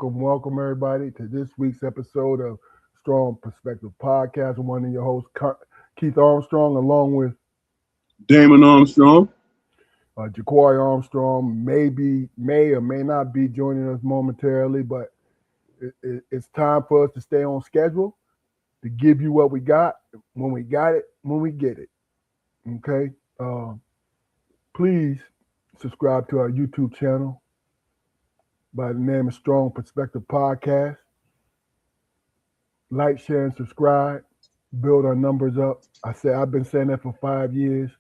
welcome everybody to this week's episode of Strong Perspective Podcast. I'm one of your hosts, Keith Armstrong, along with Damon Armstrong. Jaquari Armstrong. May or may not be joining us momentarily, but it's time for us to stay on schedule to give you what we got when we got it, when we get it. Okay. Please subscribe to our YouTube channel by the name of Strong Perspective Podcast. Like, share, and subscribe. Build our numbers up. I've been saying that for 5 years,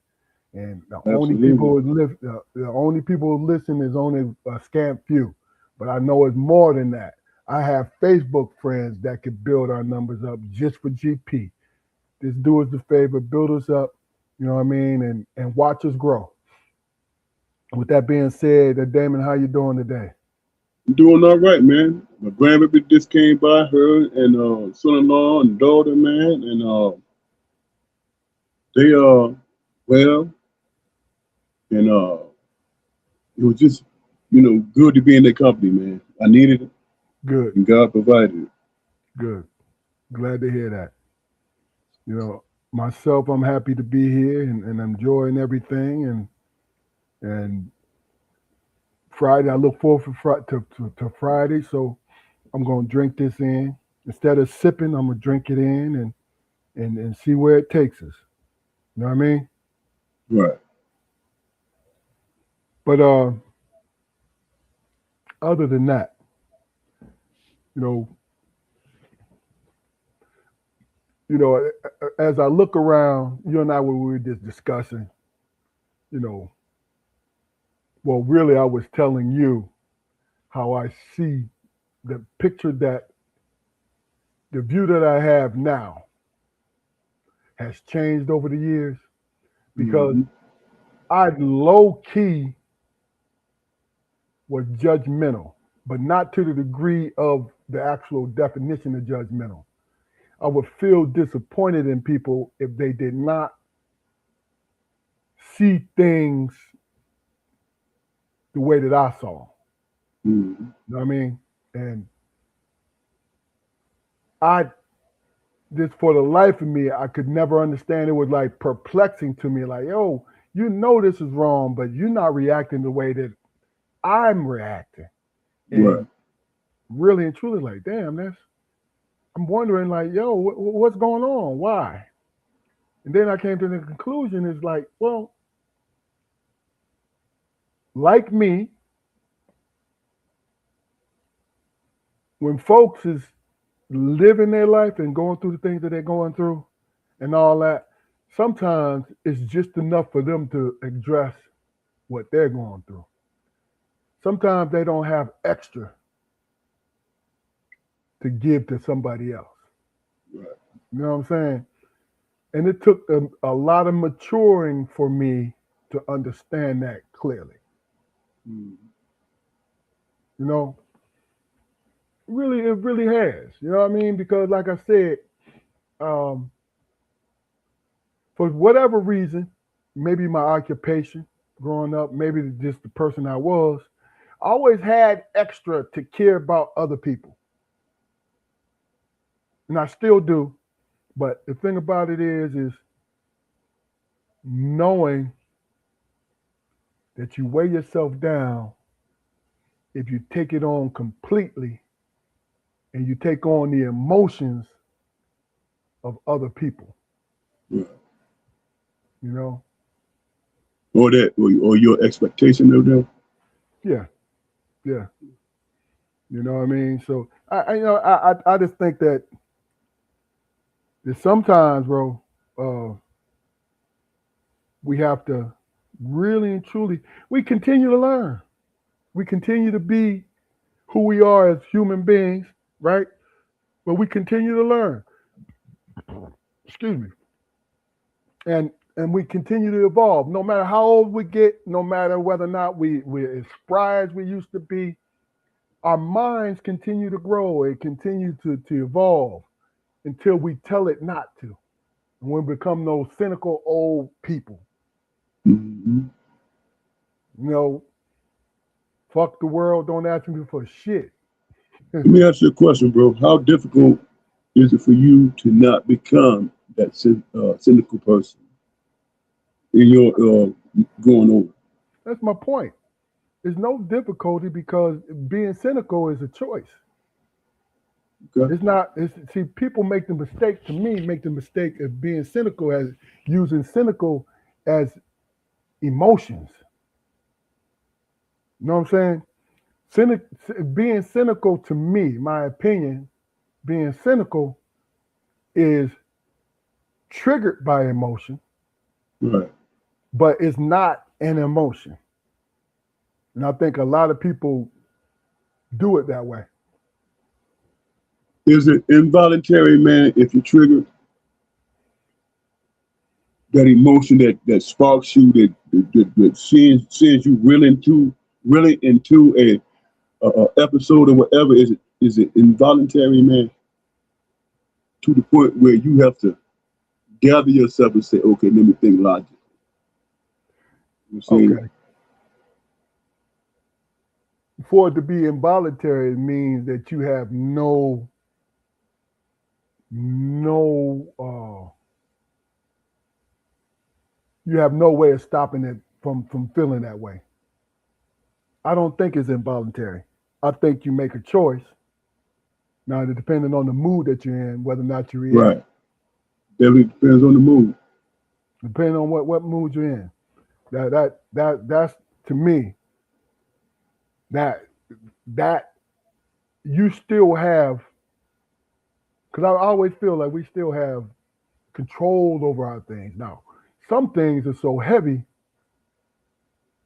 and the only people Absolutely. who listen is only a scant few. But I know it's more than that. I have Facebook friends that could build our numbers up just for GP. Just do us a favor, build us up. You know what I mean, and watch us grow. With that being said, Damon, how you doing today? I'm doing all right, man. My grandbaby just came by, her and son-in-law and daughter, man, and they well, and it was just good to be in their company, man. I needed it, Good, and God provided it. good. Glad to hear that. You know, myself, I'm happy to be here and enjoying everything. And Friday, I look forward to Friday. So I'm going to drink this in. Instead of sipping, I'm going to drink it in and see where it takes us. You know what I mean? Right. But other than that, you know, as I look around, you and I, when we were just discussing, you know, well, really, I was telling you how I see the picture that the view that I have now has changed over the years because Mm-hmm. I low key was judgmental, but not to the degree of the actual definition of judgmental. I would feel disappointed in people if they did not see things the way that I saw. Mm-hmm. You know what I mean? And I just for the life of me, I could never understand. It was like perplexing to me, like, yo, you know this is wrong, but you're not reacting the way that I'm reacting. Right. And really and truly, like, damn, I'm wondering, like, yo, what's going on? Why? And then I came to the conclusion is like, well, like me, when folks is living their life and going through the things that they're going through and all that, sometimes it's just enough for them to address what they're going through. Sometimes they don't have extra to give to somebody else. Right. You know what I'm saying? And it took a lot of maturing for me to understand that clearly. Mm-hmm. You know, it really has. You know what I mean? Because, like I said, um, for whatever reason, maybe my occupation growing up, maybe just the person I was, I always had extra to care about other people. And I still do. But the thing about it is knowing that you weigh yourself down if you take it on completely and you take on the emotions of other people, Right. you know? Or your expectation of them. Yeah, yeah. You know what I mean? So I just think that sometimes, bro, uh, we have to really and truly we continue to learn. We continue to be who we are as human beings, right? But we continue to learn. Excuse me. And we continue to evolve. No matter how old we get, no matter whether or not we're as spry as we used to be, our minds continue to grow and continue to evolve until we tell it not to. And we become those cynical old people. Mm-hmm. You know, fuck the world, don't ask me for shit. Let me ask you a question, bro. How difficult is it for you to not become that cynical person in your going over? That's my point. There's no difficulty because being cynical is a choice. Okay, It's not. It's, see, people make the mistake. To me, make the mistake of being cynical as using cynical as emotions. You know what I'm saying? Being cynical to me, my opinion, being cynical is triggered by emotion, right. but it's not an emotion. And I think a lot of people do it that way. Is it involuntary, man? If you trigger that emotion that sparks you, that sends you really into a episode or whatever, is it involuntary, man? To the point where you have to gather yourself and say, okay, let me think logic. You know what I'm saying? Okay. For it to be involuntary, it means that you have no you have no way of stopping it from feeling that way. I don't think it's involuntary. I think you make a choice. Now, depending on the mood that you're in, whether or not you react, Right. Definitely depends on the mood. depending on what mood you're in. That's to me that that you still have, because I always feel like we still have control over our things. Now, some things are so heavy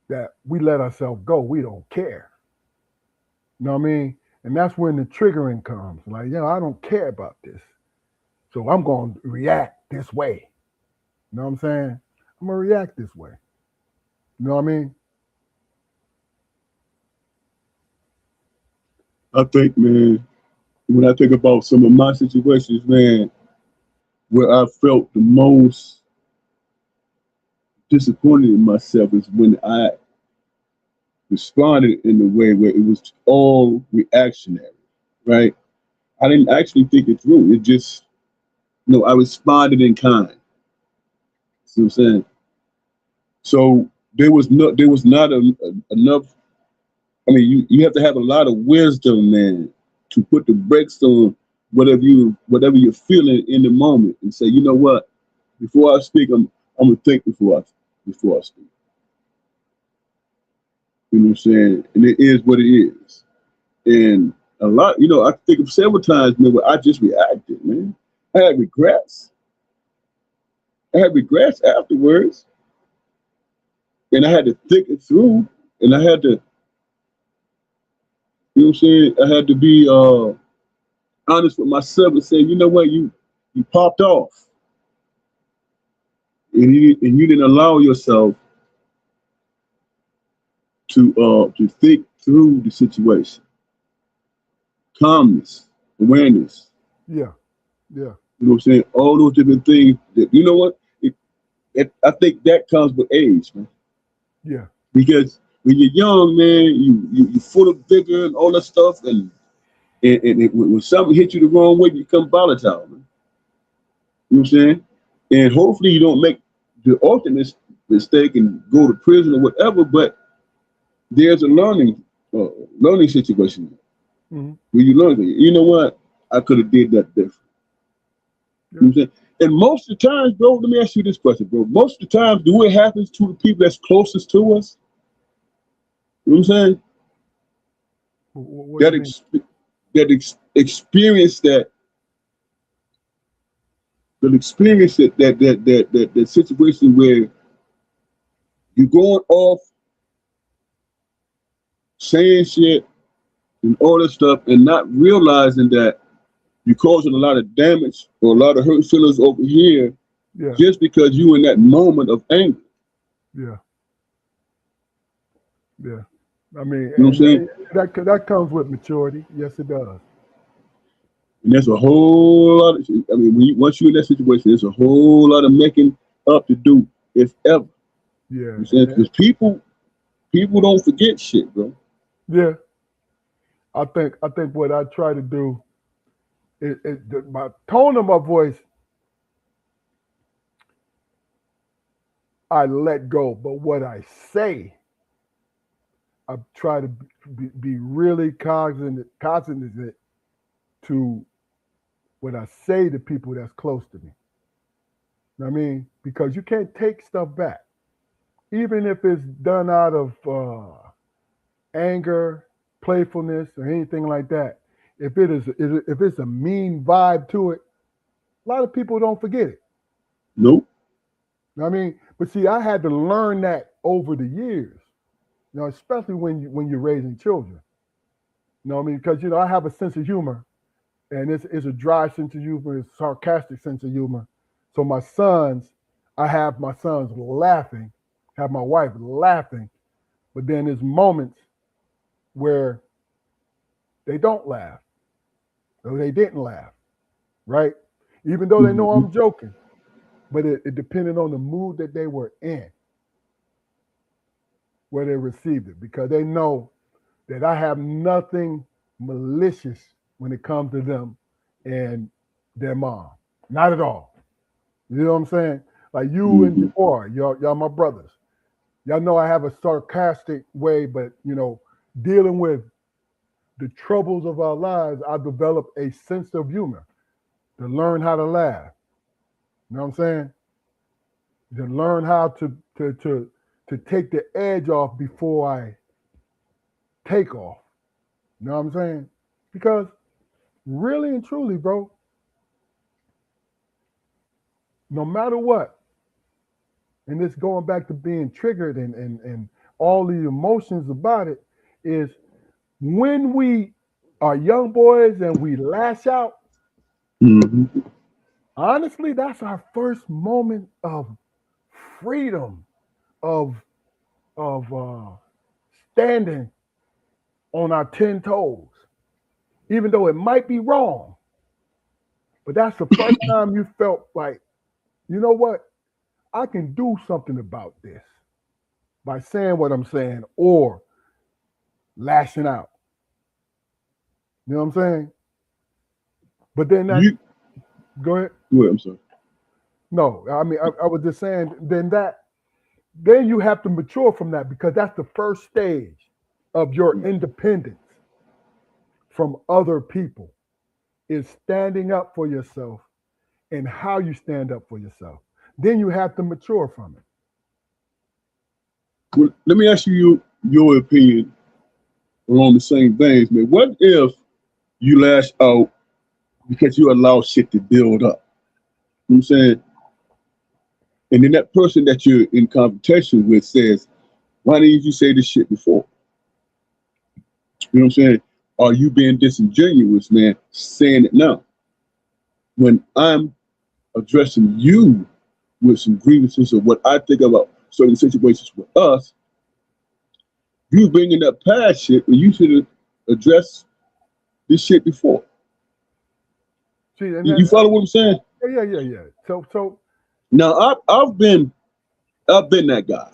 that we let ourselves go. We don't care. You know what I mean? And that's when the triggering comes. Like, I don't care about this. So I'm going to react this way. You know what I'm saying? I'm going to react this way. You know what I mean? I think, man, when I think about some of my situations, man, where I felt the most disappointed in myself is when I responded in a way where it was all reactionary, right? I didn't actually think it through. It just, I responded in kind. See what I'm saying? So there was not enough. I mean, you have to have a lot of wisdom, man, to put the brakes on whatever you're feeling in the moment, and say, you know what? Before I speak, I'm gonna think before I speak. You know what I'm saying? And it is what it is. And a lot, I think of several times, man, where I just reacted, man. I had regrets. I had regrets afterwards, and I had to think it through, and I had to, what I'm saying? I had to be honest with myself and say, you know what, you popped off, and you didn't allow yourself to think through the situation. Calmness, awareness. Yeah. Yeah. You know what I'm saying? All those different things. That, you know what? I think that comes with age, man. Yeah. Because when you're young, man, you're full of vigor and all that stuff, when something hits you the wrong way, you become volatile, man. You know what I'm saying? And hopefully you don't make the ultimate mistake and go to prison or whatever. But there's a learning situation Hmm. where you learn. You know what? I could have did that different. You know Yeah. what I'm saying? And most of the times, bro, let me ask you this question, bro. Most of the times, do it happens to the people that's closest to us? You know what I'm saying? What do That you mean? experience that situation where you're going off saying shit and all this stuff and not realizing that you're causing a lot of damage or a lot of hurt feelings over here Yeah. just because you in that moment of anger. Yeah. Yeah. I mean, You know what I'm and saying? that comes with maturity. Yes, it does. And there's a whole lot of, I mean, once you're in that situation, there's a whole lot of making up to do, if ever. You know Yeah. what I'm saying? Because people don't forget shit, bro. Yeah. I think what I try to do my tone of my voice, I let go, but what I say, I try to be really cognizant to what I say to people that's close to me. You know what I mean? Because you can't take stuff back, even if it's done out of anger, playfulness, or anything like that. If it's a mean vibe to it, a lot of people don't forget it. Nope. You know what I mean? But see, I had to learn that over the years. Especially when you're raising children. You know what I mean? Because I have a sense of humor, and it's a dry sense of humor, it's a sarcastic sense of humor. So I have my sons laughing, have my wife laughing, but then there's moments where they don't laugh, or they didn't laugh, right? Even though they know Hmm. I'm joking, but it depended on the mood that they were in, where they received it, because they know that I have nothing malicious when it comes to them and their mom. Not at all. You know what I'm saying? Like you and Hmm. Jafar, y'all my brothers. Y'all know I have a sarcastic way, but dealing with the troubles of our lives, I developed a sense of humor to learn how to laugh. You know what I'm saying? To learn how to take the edge off before I take off. You know what I'm saying? Because really and truly, bro, no matter what, and this going back to being triggered and all the emotions about it, is when we are young boys and we lash out, Hmm. honestly, that's our first moment of freedom, of of standing on our 10 toes, even though it might be wrong. But that's the first time you felt like, you know what, I can do something about this by saying what I'm saying or lashing out. You know what I'm saying? But then that, You. go ahead. Wait, I'm sorry. No, I mean, I was just saying, then you have to mature from that, because that's the first stage of your independence from other people, is standing up for yourself and how you stand up for yourself. Then you have to mature from it. Well, let me ask you your opinion along the same veins, man. What if you lash out because you allow shit to build up? You know what I'm saying? And then that person that you're in competition with says, why didn't you say this shit before? You know what I'm saying? Are you being disingenuous, man, saying it now? When I'm addressing you with some grievances of what I think about certain situations with us, you bringing up past shit when you should have addressed this shit before. See, and You follow what I'm saying? yeah. So Now I've been that guy.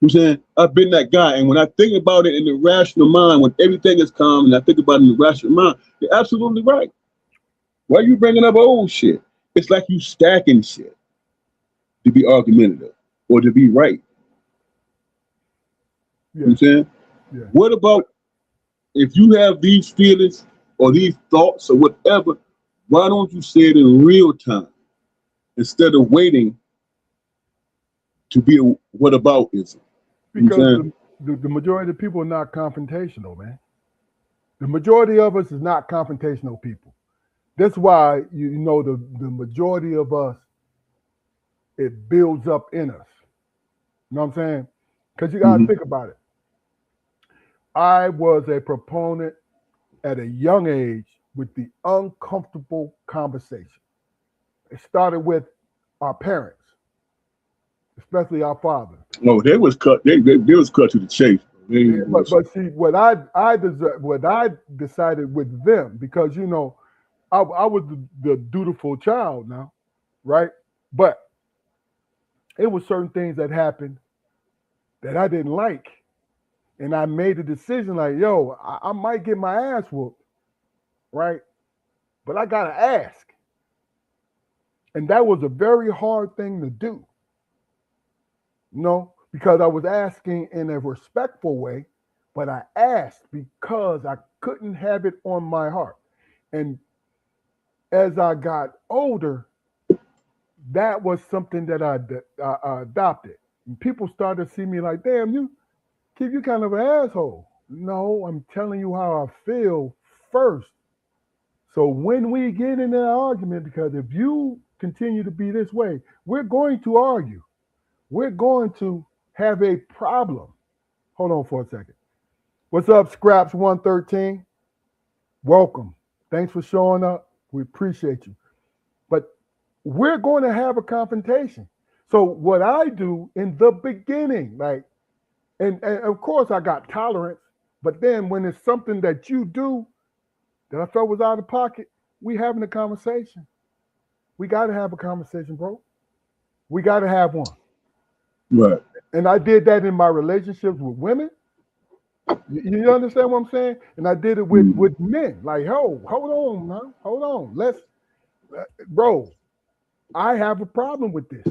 You know what I'm saying? I've been that guy. And when I think about it in the rational mind, when everything is calm and I think about it in the rational mind, you're absolutely right. Why are you bringing up old shit? It's like you stacking shit to be argumentative or to be right. You know what I'm yeah, saying? yeah. What about if you have these feelings or these thoughts or whatever, why don't you say it in real time instead of waiting to be a what about ism? You know what I'm Because saying? the majority of people are not confrontational, man. The majority of us is not confrontational people. That's why the majority of us, it builds up in us. You know what I'm saying? Because you gotta Mm-hmm. think about it. I was a proponent at a young age with the uncomfortable conversation. It started with our parents, especially our father. Oh, they was cut to the chase. They Yeah, ain't bullshit. but see, what I decided with them, because I was the dutiful child now, right? But it was certain things that happened that I didn't like, And I made a decision like, yo, I might get my ass whooped, right? But I gotta ask. And that was a very hard thing to do, because I was asking in a respectful way, but I asked because I couldn't have it on my heart. And as I got older, that was something that I adopted. And people started to see me like, damn, Keith, you kind of an asshole. No, I'm telling you how I feel first. So when we get in that argument, because if you continue to be this way, we're going to argue. We're going to have a problem. Hold on for a second. What's up, Scraps 113? Welcome. Thanks for showing up. We appreciate you. But we're going to have a confrontation. So what I do in the beginning, like, and of course I got tolerance, but then when it's something that you do that I felt was out of pocket, we having a conversation. We got to have a conversation, bro. We got to have one. Right. And I did that in my relationships with women. You understand what I'm saying? And I did it Mm-hmm. with men. Like, hold on, man, hold on. Bro, I have a problem with this.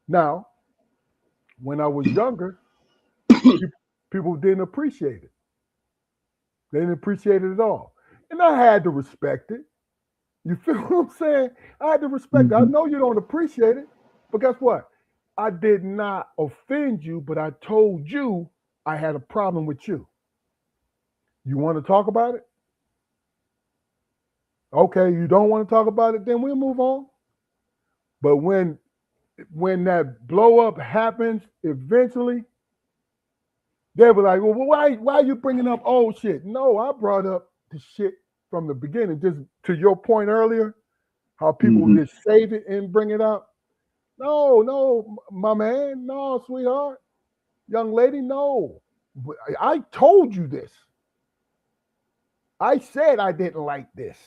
Now, when I was younger, people didn't appreciate it. They didn't appreciate it at all, and I had to respect it. You feel what I'm saying? I had to respect it. I Mm-hmm. know you don't appreciate it, but guess what? I did not offend you, but I told you I had a problem with you. You want to talk about it? Okay, you don't want to talk about it, then we'll move on. But when that blow up happens eventually, they were like, well, why are you bringing up old shit? No, I brought up the shit from the beginning. Just to your point earlier, how people Mm-hmm. just save it and bring it up. No, no, my man, no, sweetheart, young lady, no. I told you this. I said I didn't like this.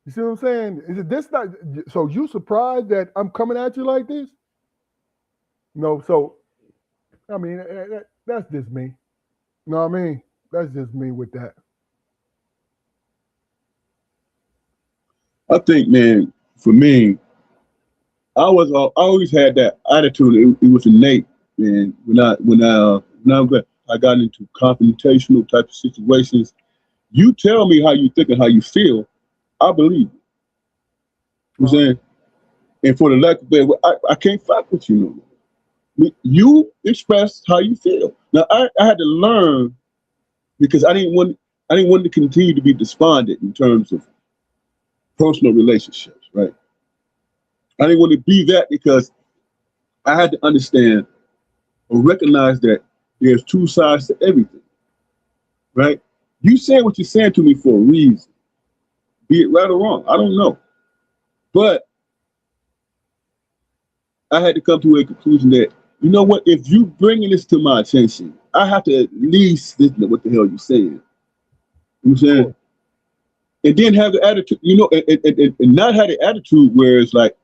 You see what I'm saying? Is it this not? So you surprised that I'm coming at you like this? No. So I mean, that's just me. You know what I mean? That's just me with that. I think, man, for me, I always had that attitude. It was innate, man. When I got into confrontational type of situations, you tell me how you think and how you feel, I believe you. You know what Uh-huh. I'm saying? And for the lack of better, I can't fuck with you no more. You express how you feel. Now I had to learn because I didn't want to continue to be despondent in terms of personal relationships, right? I didn't want to be that because I had to understand or recognize that there's two sides to everything, right? You saying what you're saying to me for a reason, be it right or wrong. I don't know. But I had to come to a conclusion that, you know what, if you bringing this to my attention, I have to at least listen to what the hell you're saying. You know what I'm Of saying? course. And then have the attitude, and not have the attitude where it's like,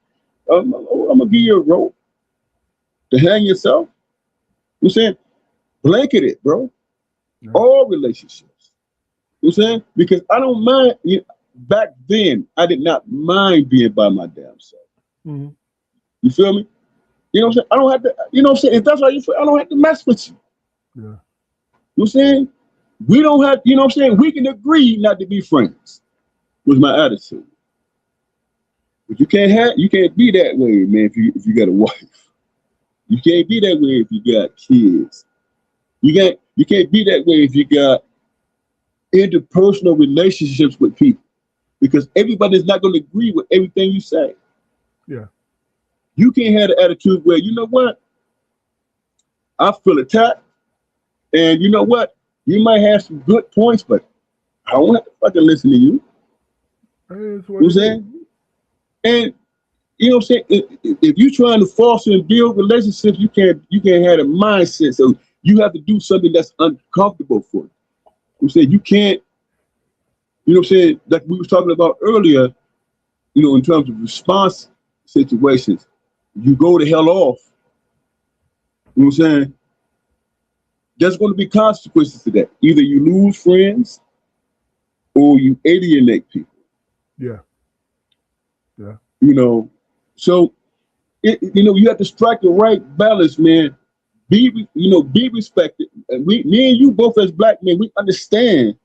I'm gonna give you a rope to hang yourself. You know what I'm saying? Blanket it, bro. Yeah. All relationships. You know what I'm saying? Because I don't mind. Back then, I did not mind being by my damn self. Hmm. You feel me? You know what I'm saying? I don't have to, you know what I'm saying? If that's how you feel, I don't have to mess with you. Yeah. You know what I'm saying? We don't have, you know what I'm saying? We can agree not to be friends, was my attitude. But you can't be that way, man, if you got a wife. You can't be that way if you got kids. You can't be that way if you got interpersonal relationships with people. Because everybody's not going to agree with everything you say. Yeah. You can't have the attitude where, you know what, I feel attacked, and you know what, you might have some good points, but I don't have to fucking listen to you. You That is know what what it I'm is. saying? And you know what I'm saying? If you're trying to foster and build relationships, you can't have a mindset. So you have to do something that's uncomfortable for you. You know what I'm saying? You can't, you know what I'm saying, like we was talking about earlier, in terms of response situations, you go the hell off. You know what I'm saying? there's going to be consequences to that. Either you lose friends or you alienate people. Yeah. Yeah. You know, so you have to strike the right balance, man. Be respected. And me and you both as black men, we understand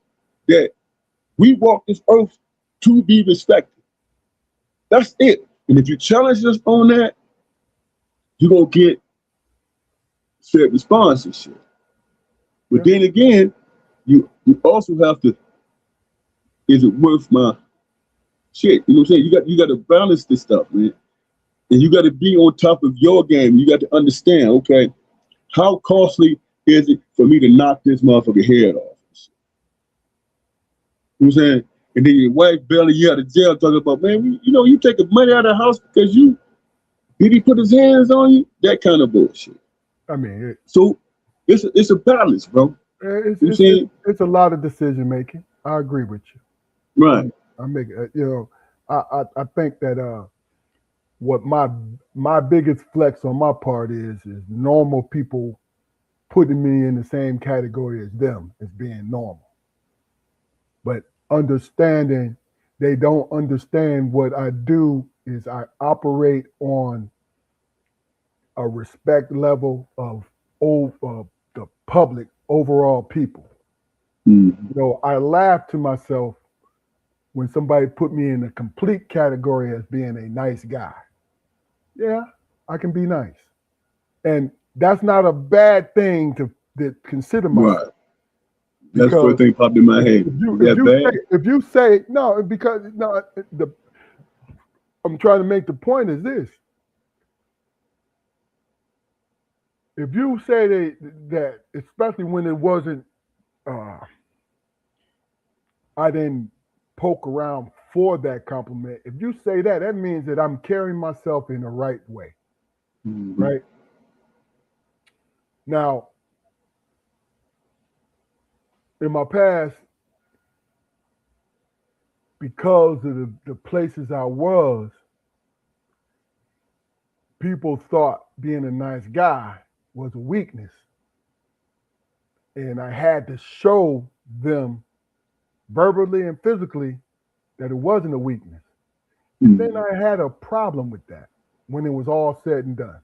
that we walk this earth to be respected. That's it. And if you challenge us on that, you're gonna get said response and shit. But Yeah. then again, you also have to, is it worth my shit? You know what I'm saying? You got to balance this stuff, man. And you got to be on top of your game. You got to understand, okay, how costly is it for me to knock this motherfucker head off? You know what I'm saying? And then your wife bailing you out of jail talking about, man, you taking money out of the house because did he put his hands on you? That kind of bullshit. I mean, So it's a balance, bro. You know it's what I'm it's it's saying? it's a lot of decision making. I agree with you. Right. I make I think that what my biggest flex on my part is normal people putting me in the same category as them as being normal, but understanding they don't understand what I do is I operate on a respect level of the public overall people. Mm-hmm. I laugh to myself when somebody put me in a complete category as being a nice guy. Yeah, I can be nice. And that's not a bad thing to consider Right. myself That's the first because thing popped in my head. if you Is if that you say bad? if you say no because no the I'm trying to make the point is this: if you say that especially when it wasn't uh, I didn't poke around for that compliment. If you say that, that means that I'm carrying myself in the right way, Mm-hmm. right? Now, in my past, because of the places I was, people thought being a nice guy was a weakness. And I had to show them verbally and physically that it wasn't a weakness. And then Mm-hmm. I had a problem with that when it was all said and done.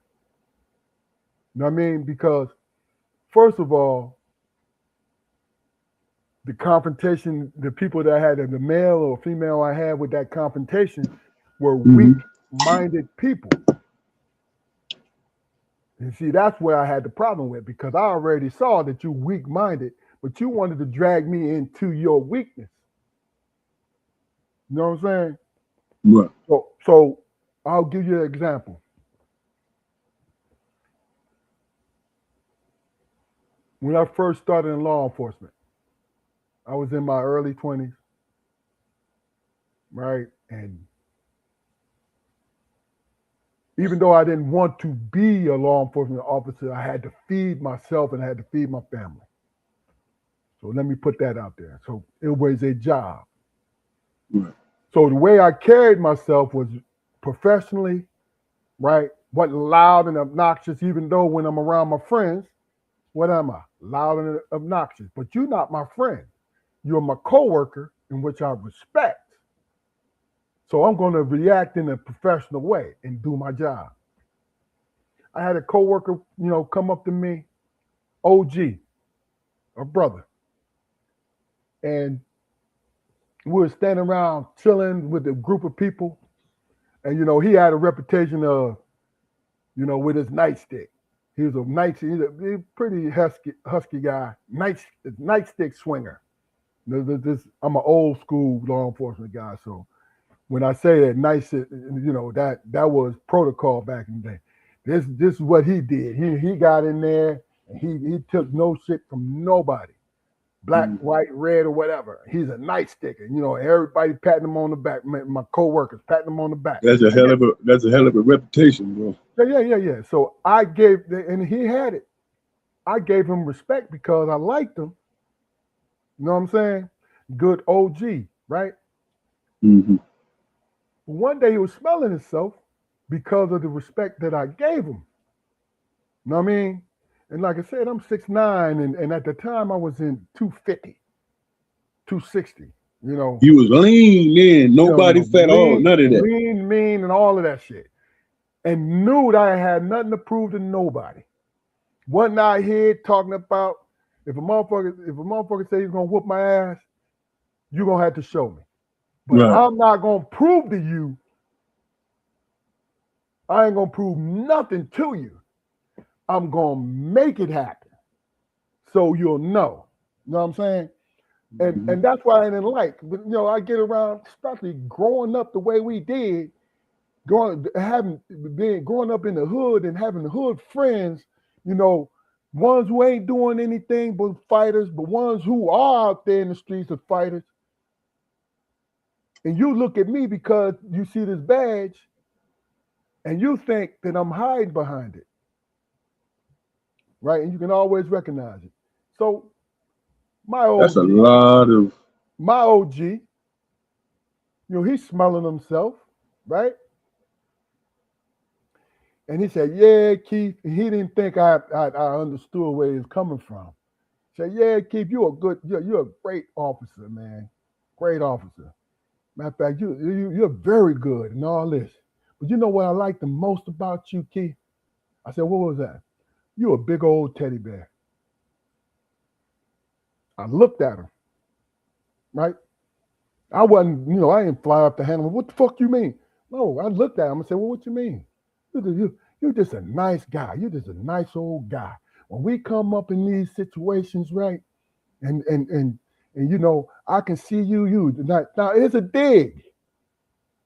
You know what I mean? Because, first of all, the confrontation, the people that I had, the male or female I had with that confrontation were weak Mm-hmm. minded people. And see, that's where I had the problem with because I already saw that you weak minded, but you wanted to drag me into your weakness. You know what I'm saying? Right. So I'll give you an example. When I first started in law enforcement, I was in my early 20s, right? And even though I didn't want to be a law enforcement officer, I had to feed myself and I had to feed my family. So let me put that out there. So it was a job. Right. So the way I carried myself was professionally, right? Wasn't loud and obnoxious, even though when I'm around my friends, what am I? Loud and obnoxious. But you're not my friend. You're my coworker in which I respect. So I'm going to react in a professional way and do my job. I had a coworker, come up to me, OG, a brother, and we were standing around chilling with a group of people, and he had a reputation of, with his nightstick. He's a pretty husky guy, nightstick swinger. I'm an old school law enforcement guy, so when I say that that was protocol back in the day. This is what he did. He got in there and he took no shit from nobody, black, Mm-hmm. white, red, or whatever. He's a nightsticker. Everybody patting him on the back. My coworkers patting him on the back. That's a hell of a reputation, bro. Yeah. So I gave, and he had it. I gave him respect because I liked him. You know what I'm saying? Good OG, right? Mm-hmm. But one day he was smelling himself because of the respect that I gave him. You know what I mean? And like I said, I'm 6'9", and at the time I was in 250, 260. You know, You was lean then, nobody fat. Oh, lean, none of that. lean, mean, and all of that shit. And knew that I had nothing to prove to nobody. Wasn't out here talking about if a motherfucker say he's gonna whoop my ass, you're gonna have to show me. But Right. I'm not gonna prove to you. I ain't gonna prove nothing to you. I'm gonna make it happen so you'll know. You know what I'm saying? And Mhm. that's why I didn't like. But, I get around, especially growing up the way we did, growing up in the hood and having the hood friends. You know, ones who ain't doing anything but fighters, but ones who are out there in the streets of fighters. And you look at me because you see this badge, and you think that I'm hiding behind it, right? And you can always recognize it. So my That's a OG, lot of. my OG, he's smelling himself, right? And he said, "Yeah, Keith." He didn't think I understood where he was coming from. He said, "Yeah, Keith, you're a great officer, man. Great officer. Matter of fact, you're very good and all this. But you know what I like the most about you, Keith?" I said, "What was that?" "You a big old teddy bear." I looked at him, right? I wasn't, I didn't fly up to handle him. "What the fuck you mean?" No, I looked at him and said, "Well, what you mean? You're just a nice guy. You're just a nice old guy. When we come up in these situations, right? And I can see you. Now it's a dig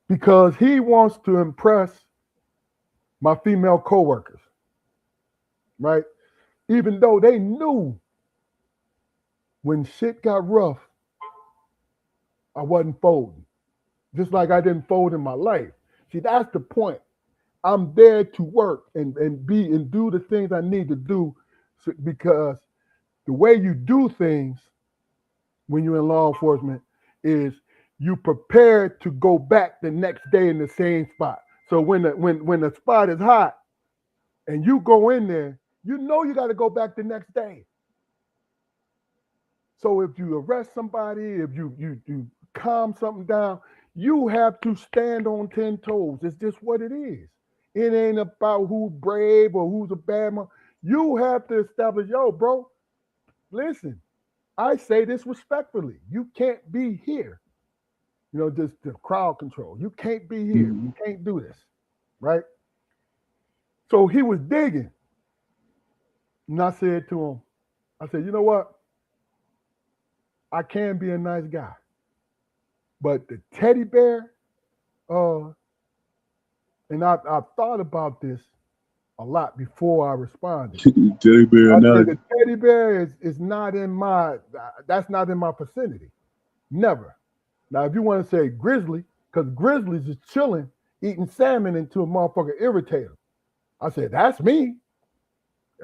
because he wants to impress my female coworkers, right? Even though they knew when shit got rough, I wasn't folding. Just like I didn't fold in my life. See, that's the point. I'm there to work and do the things I need to do, because the way you do things when you're in law enforcement is you prepare to go back the next day in the same spot. So when the spot is hot and you go in there, you know you got to go back the next day. So if you arrest somebody, if you calm something down, you have to stand on 10 toes. It's just what it is. It ain't about who's brave or who's a bad man. You have to establish, yo, bro, listen, I say this respectfully. You can't be here. Just the crowd control. You can't be here. You Mhm. can't do this. Right? So he was digging. And I said to him, I said, you know what? I can be a nice guy. But the teddy bear, uh, and I thought about this a lot before I responded. Teddy bear I said nice. the teddy bear is not in my that's not in my vicinity. Never. Now if you want to say grizzly, because grizzlies is chilling, eating salmon until a motherfucker irritate them. I said, that's me.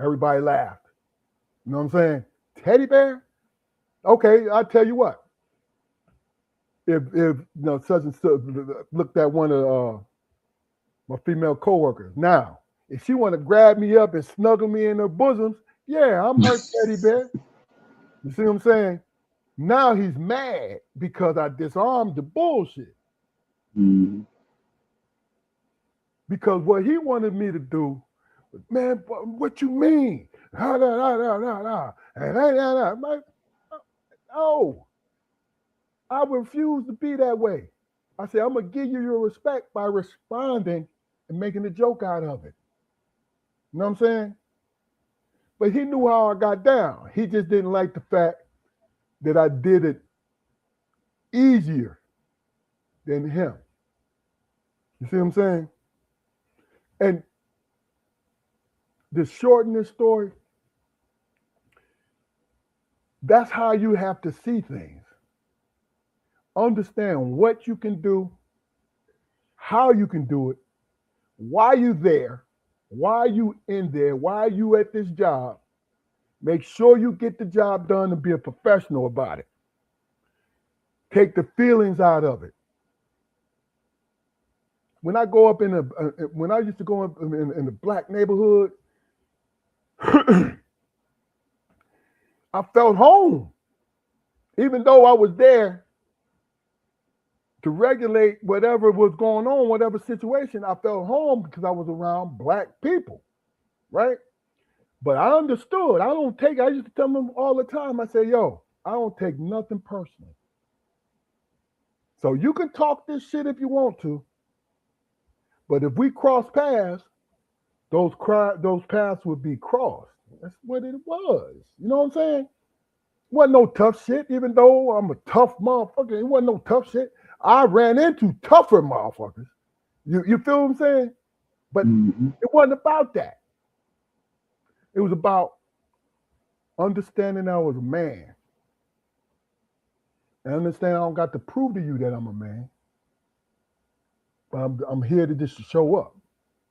Everybody laughed. You know what I'm saying? Teddy bear? Okay, I'll tell you what. If such and such looked at one of my female coworkers. Now, if she want to grab me up and snuggle me in her bosoms, yeah, I'm her teddy bear. You see what I'm saying? Now he's mad because I disarmed the bullshit. Mhm. Because what he wanted me to do, man, what you mean? Ha, da, da, da, da, da. And da, da, da. No, I refuse to be that way. I said, I'm gonna give you your respect by responding and making a joke out of it. You know what I'm saying? But he knew how I got down. He just didn't like the fact that I did it easier than him. You see what I'm saying? And to shorten this story, that's how you have to see things. Understand what you can do, how you can do it, why you there, why you in there, why you at this job. Make sure you get the job done and be a professional about it. Take the feelings out of it. When I when I used to go up in the black neighborhood, I felt home. Even though I was there to regulate whatever was going on, whatever situation, I felt home because I was around black people, right? But I understood. I used to tell them all the time, I say, yo, I don't take nothing personally. So you can talk this shit if you want to, but if we cross paths, those paths would be crossed. That's what it was. You know what I'm saying? Wasn't no tough shit, even though I'm a tough motherfucker. It wasn't no tough shit. I ran into tougher motherfuckers. You feel what I'm saying? But Mm-hmm. it wasn't about that. It was about understanding I was a man. And understand I don't got to prove to you that I'm a man. But I'm here to just show up.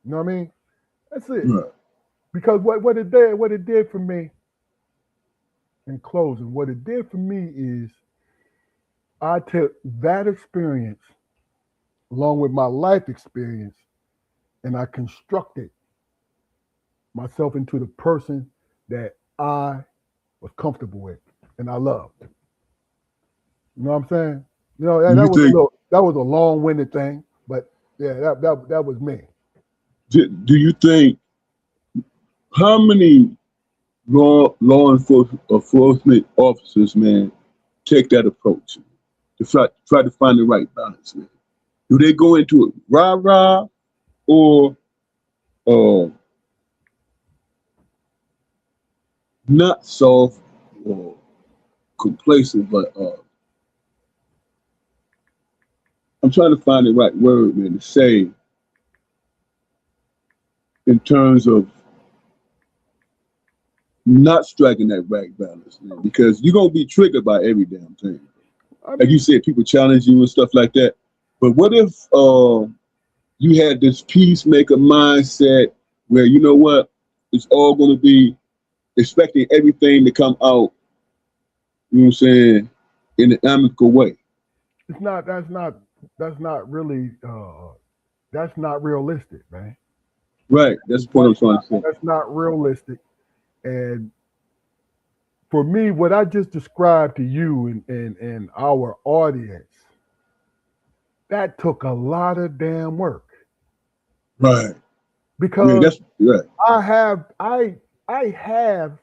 You know what I mean? That's it. Right. Because what it did for me in closing, what it did for me is I took that experience along with my life experience and I constructed myself into the person that I was comfortable with and I loved. You know what I'm saying? You know, Do you think? that was a long-winded thing, but yeah, that was me. Do you think how many law enforcement officers, man, take that approach to try to find the right balance, man? Do they go into it rah rah or uh, not soft or complacent, but I'm trying to find the right word, man, to say in terms of not striking that right balance, man, because you're gonna be triggered by every damn thing. I Like you mean, said, people challenge you and stuff like that. But what if you had this peacemaker mindset where you know what, it's all gonna be expecting everything to come out, you know what I'm saying, in an amicable way. it's not that's not really that's not realistic, man. Right. That's the point I'm trying to say. That's not realistic. And for me, what I just described to you and our audience, that took a lot of damn work Right. Yeah, because that's right. I have I have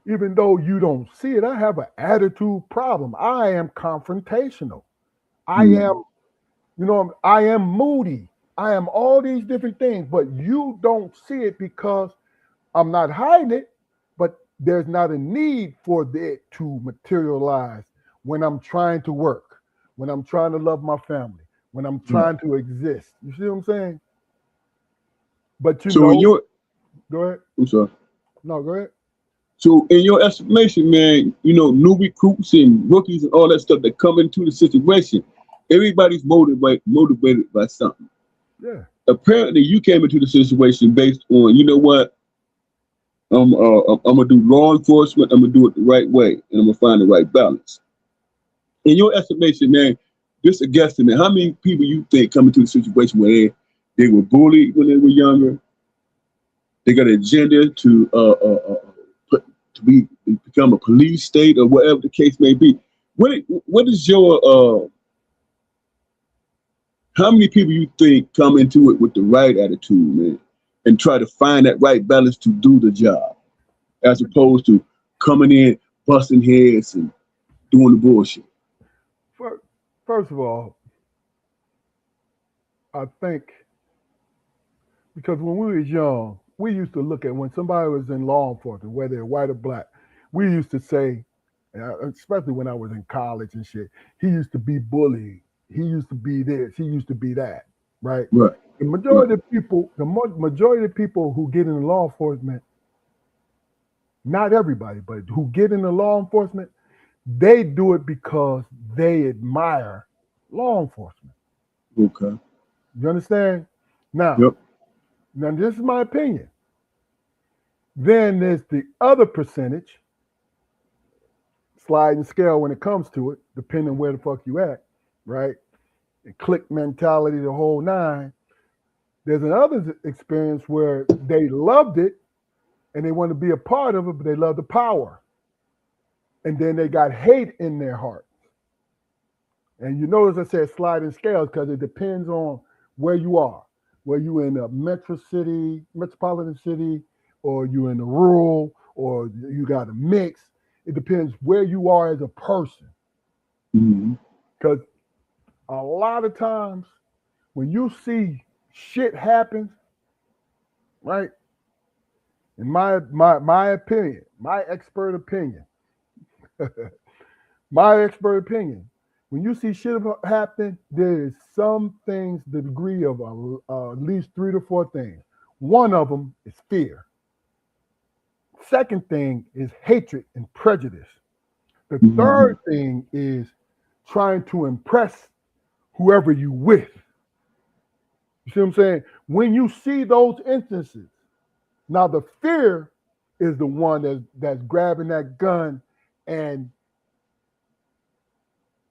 even though you don't see it, I have an attitude problem. I am confrontational. I Mm. am, I am moody. I am all these different things, but you don't see it because I'm not hiding it, but there's not a need for it to materialize when I'm trying to work, when I'm trying to love my family, when I'm Right. trying to exist. You see what I'm saying? But So in your go ahead. I'm sorry. No, go ahead. So in your estimation, man, new recruits and rookies and all that stuff that come into the situation, everybody's motivated by something. Yeah. Apparently you came into the situation based on, you know what, I'm gonna do law enforcement. I'm gonna do it the right way, and I'm gonna find the right balance. In your estimation, man, just a guesstimate, how many people you think come into the situation where they were bullied when they were younger? They got an agenda to become a police state or whatever the case may be. What is your how many people you think come into it with the right attitude, man, and try to find that right balance to do the job, as opposed to coming in busting heads and doing the bullshit. First of all, I think because when we was young, we used to look at when somebody was in law enforcement, whether they're white or black, we used to say, especially when I was in college and shit, he used to be bullied. He used to be this. He used to be that. Right. Right, right, Majority of people who get into law enforcement, not everybody, but who get into law enforcement, they do it because they admire law enforcement. okay, You understand? Now, yep, now this is my opinion. Then there's the other percentage, sliding scale when it comes to it, depending where the fuck you at, right? And click mentality, the whole nine. There's another experience where they loved it and they want to be a part of it, but they love the power. and then they got hate in their heart. And you notice I said sliding scales because it depends on where you are. Where you in a metropolitan city, or you in the rural, or you got a mix. It depends where you are as a person. Mm-hmm. Because a lot of times when you see shit happen, right? In my opinion, my expert opinion, my expert opinion, when you see shit happen, there is some things, the degree of at least 3 to 4 things. One of them is fear. Second thing is hatred and prejudice. The Mm-hmm. third thing is trying to impress whoever you with. You see what I'm saying? When you see those instances, now the fear is the one that's grabbing that gun and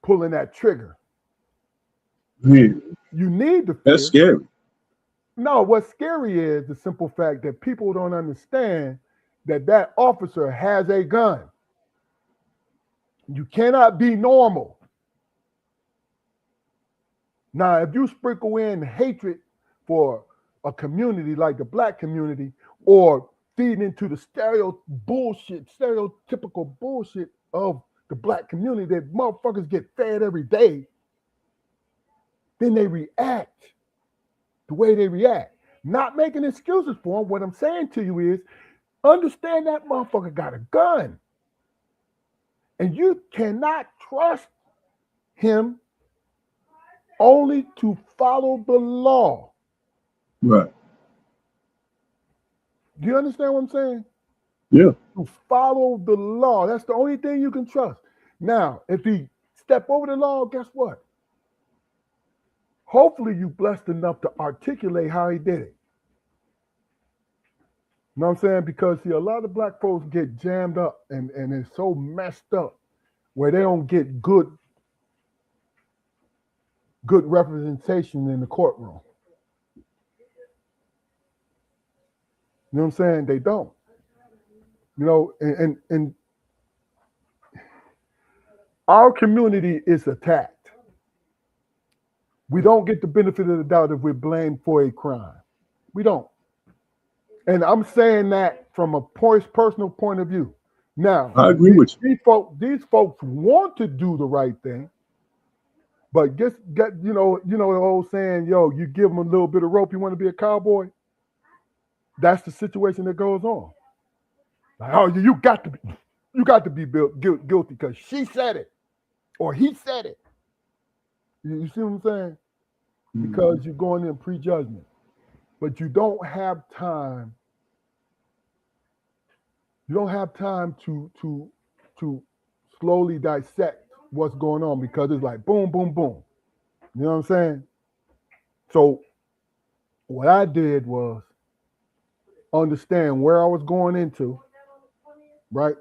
pulling that trigger. Man, You need the that's fear. scary. No, what's scary is the simple fact that people don't understand that that officer has a gun. You cannot be normal. Now, if you sprinkle in hatred for a community like the black community, or feed into the stereotypical bullshit of the black community that motherfuckers get fed every day, then they react the way they react. Not making excuses for them. What I'm saying to you is understand that motherfucker got a gun. And you cannot trust him only to follow the law. Right. Do you understand what I'm saying? Yeah. To follow the law. That's the only thing you can trust. Now, if he step over the law, guess what? Hopefully you blessed enough to articulate how he did it. You know what I'm saying? Because see, a lot of black folks get jammed up and it's so messed up where they don't get good representation in the courtroom. You know what I'm saying? They don't. And our community is attacked. We don't get the benefit of the doubt if we're blamed for a crime. We don't. And I'm saying that from a personal point of view. Now, I agree with these folks want to do the right thing, but get the old saying, yo, you give them a little bit of rope, you want to be a cowboy. That's the situation that goes on. Like, oh, you got to be guilty because she said it or he said it. You see what I'm saying? you. Because you're going in prejudgment, but you don't have time. You don't have time to slowly dissect what's going on because it's like boom, boom, boom. You know what I'm saying? So what I did was understand where I was going into, right?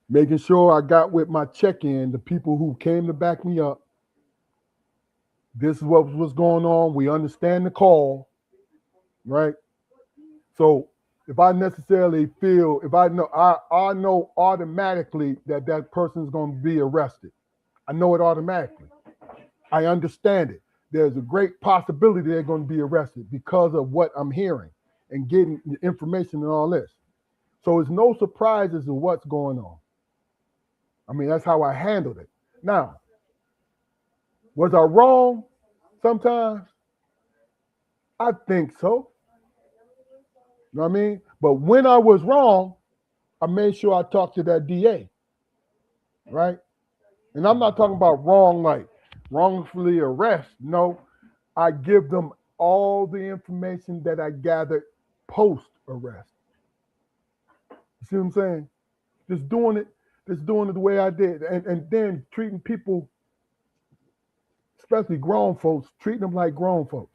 Making sure I got with my check-in, the people who came to back me up. This is what was going on. We understand the call, right? So if I necessarily feel, if I know automatically that that person is going to be arrested. I know it automatically. I understand it. There's a great possibility they're going to be arrested because of what I'm hearing and getting the information and all this. So it's no surprises of what's going on. I mean, that's how I handled it. Now, was I wrong sometimes? I think so. You know what I mean? But when I was wrong, I made sure I talked to that DA, right? And I'm not talking about wrong like wrongfully arrest. No, I give them all the information that I gathered post arrest. You see what I'm saying? Just doing it, just doing it the way I did, and then treating people, especially grown folks, treating them like grown folks.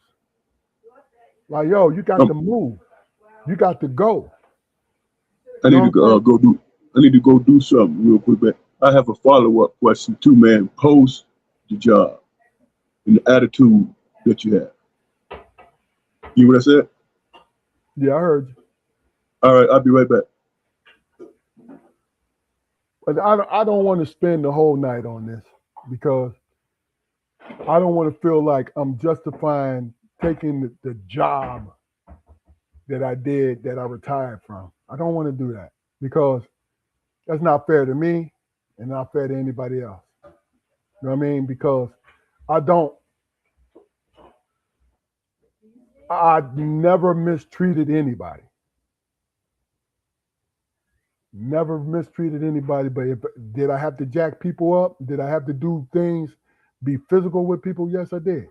Like, yo, you got Um, to move, you got to go. I You need know to what I'm saying? go do. I need to go do something real quick, man. I have a follow up question too, man. Post the job and the attitude that you have. You know what I said? Yeah, I heard you. All right, I'll be right back. But I don't want to spend the whole night on this because I don't want to feel like I'm justifying taking the job that I did that I retired from. I don't want to do that because that's not fair to me and not fair to anybody else. You know what I mean? Because I don't, I never mistreated anybody. Never mistreated anybody. But did I have to jack people up? Did I have to do things, be physical with people? Yes, I did.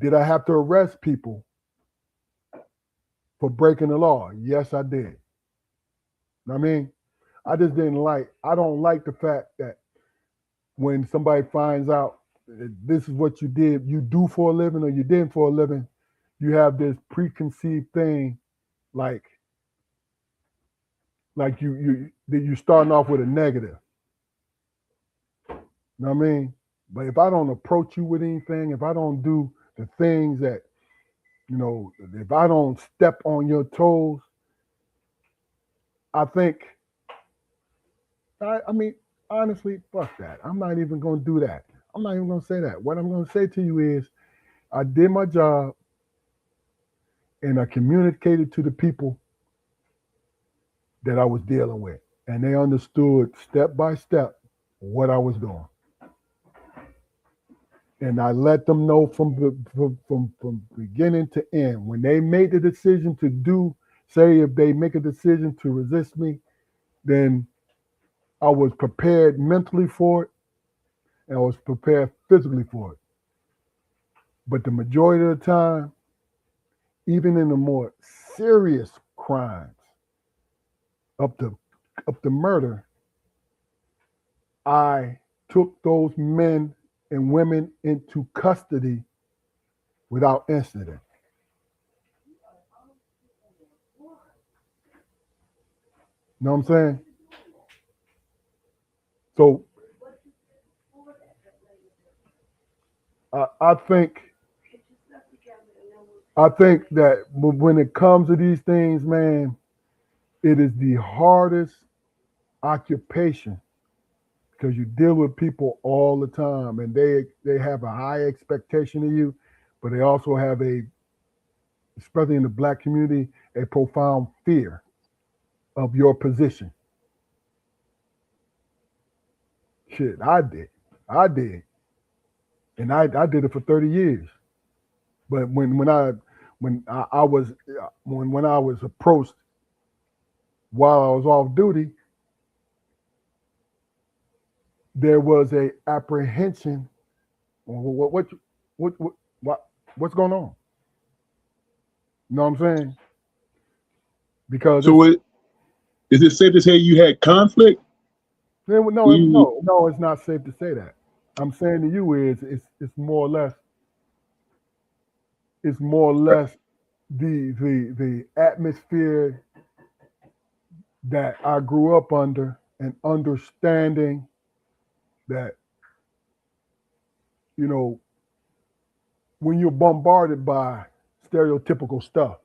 Did I have to arrest people for breaking the law? Yes, I did. You know what I mean? I don't like the fact that when somebody finds out that this is what you do for a living or you did for a living, you have this preconceived thing like you that you starting off with a negative. You know what I mean? But if I don't approach you with anything, if I don't do the things that, if I don't step on your toes, I think I mean, honestly, fuck that. I'm not even gonna do that. I'm not even gonna say that. What I'm gonna say to you is I did my job and I communicated to the people that I was dealing with. And they understood step by step what I was doing. And I let them know from beginning to end. When they made the decision to do, say, if they make a decision to resist me, then I was prepared mentally for it and I was prepared physically for it. But the majority of the time, even in the more serious crimes, up to murder, I took those men and women into custody without incident. You know what I'm saying? So I think that when it comes to these things, man, it is the hardest occupation because you deal with people all the time, and they have a high expectation of you, but they also have especially in the black community, a profound fear of your position. Shit, I did, and I did it for 30 years. But when I was when I was approached while I was off duty, there was a apprehension. What what what's going on? You know what I'm saying? Because So is it safe to say you had conflict? You no, it's not safe to say that. I'm saying to you is it's more or less the atmosphere that I grew up under and understanding that you know when you're bombarded by stereotypical stuff,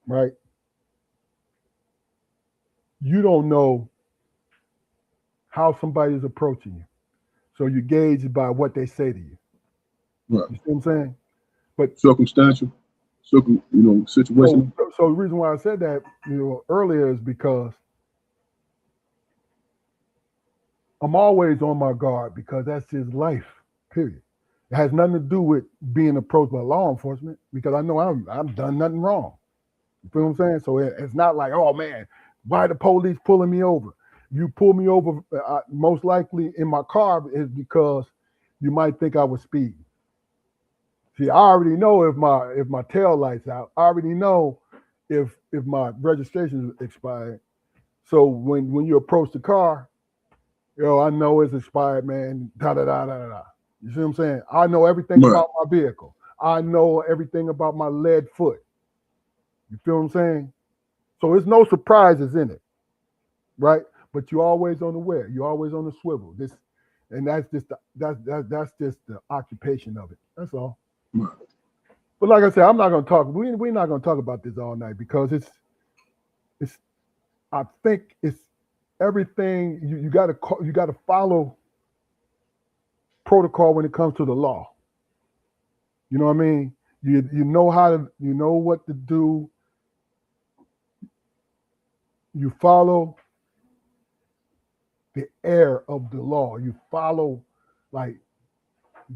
right? You don't know how somebody is approaching you, so you gauge by what they say to you. right, You see what I'm saying? But circumstantial, situational. so the reason why I said that earlier is because I'm always on my guard because that's his life. Period. It has nothing to do with being approached by law enforcement because I know I'm done nothing wrong. You feel what I'm saying? So it's not like, oh man, why the police pulling me over? You pull me over, most likely in my car is because you might think I was speeding. See, I already know if my tail lights out. I already know if my registration is expired. So when you approach the car, I know it's expired, man. Da da da da da. Da. You see what I'm saying? I know everything Right, about my vehicle. I know everything about my lead foot. You feel what I'm saying? So there's no surprises in it, right? But you're always on the where. You're always on the swivel. And that's just the occupation of it. That's all. right. But like I said, I'm not gonna talk. We're not gonna talk about this all night because it's. I think it's everything you got to follow protocol when it comes to the law. You know what I mean? You know you know what to do. You follow the air of the law. You follow, like,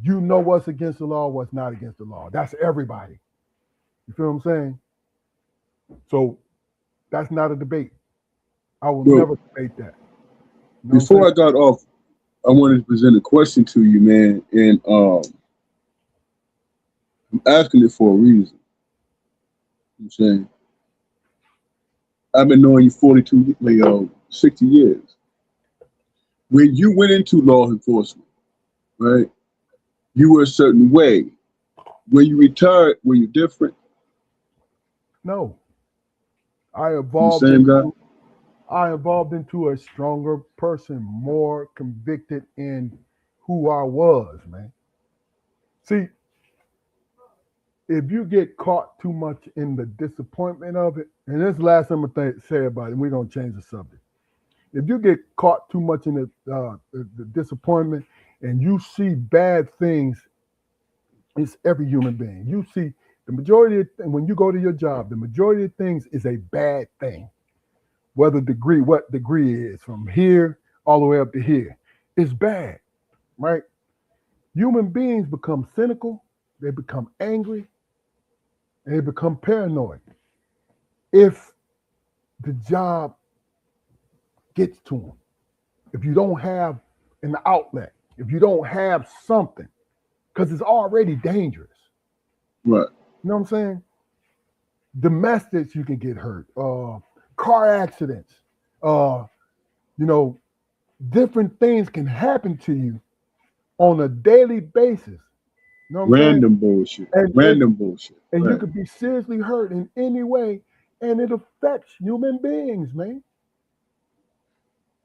you know what's against the law, what's not against the law. That's everybody. You feel what I'm saying? So that's not a debate. I will Well, never debate that. You know what I'm saying? before I got off, I wanted to present a question to you, man, and I'm asking it for a reason. I'm saying I've been knowing you 42, 60 years. When you went into law enforcement, right? You were a certain way. When you retired, were you different? No, I You the evolved same guy? into I evolved into a stronger person, more convicted in who I was, man. See, if you get caught too much in the disappointment of it, and this is the last thing I'm gonna say about it, and we're gonna change the subject. If you get caught too much in the disappointment, and you see bad things, it's every human being. You see the majority of when you go to your job, the majority of things is a bad thing. Whether degree, what degree it is, from here all the way up to here, it's bad, right? Human beings become cynical, they become angry, and they become paranoid if the job gets to them. If you don't have an outlet, if you don't have something, because it's already dangerous. Right. You know what I'm saying? Domestics, you can get hurt. Car accidents. Uh, you know, different things can happen to you on a daily basis. You know what I'm saying? Random bullshit. And and Random bullshit. and you Right. could be seriously hurt in any way, and it affects human beings, man.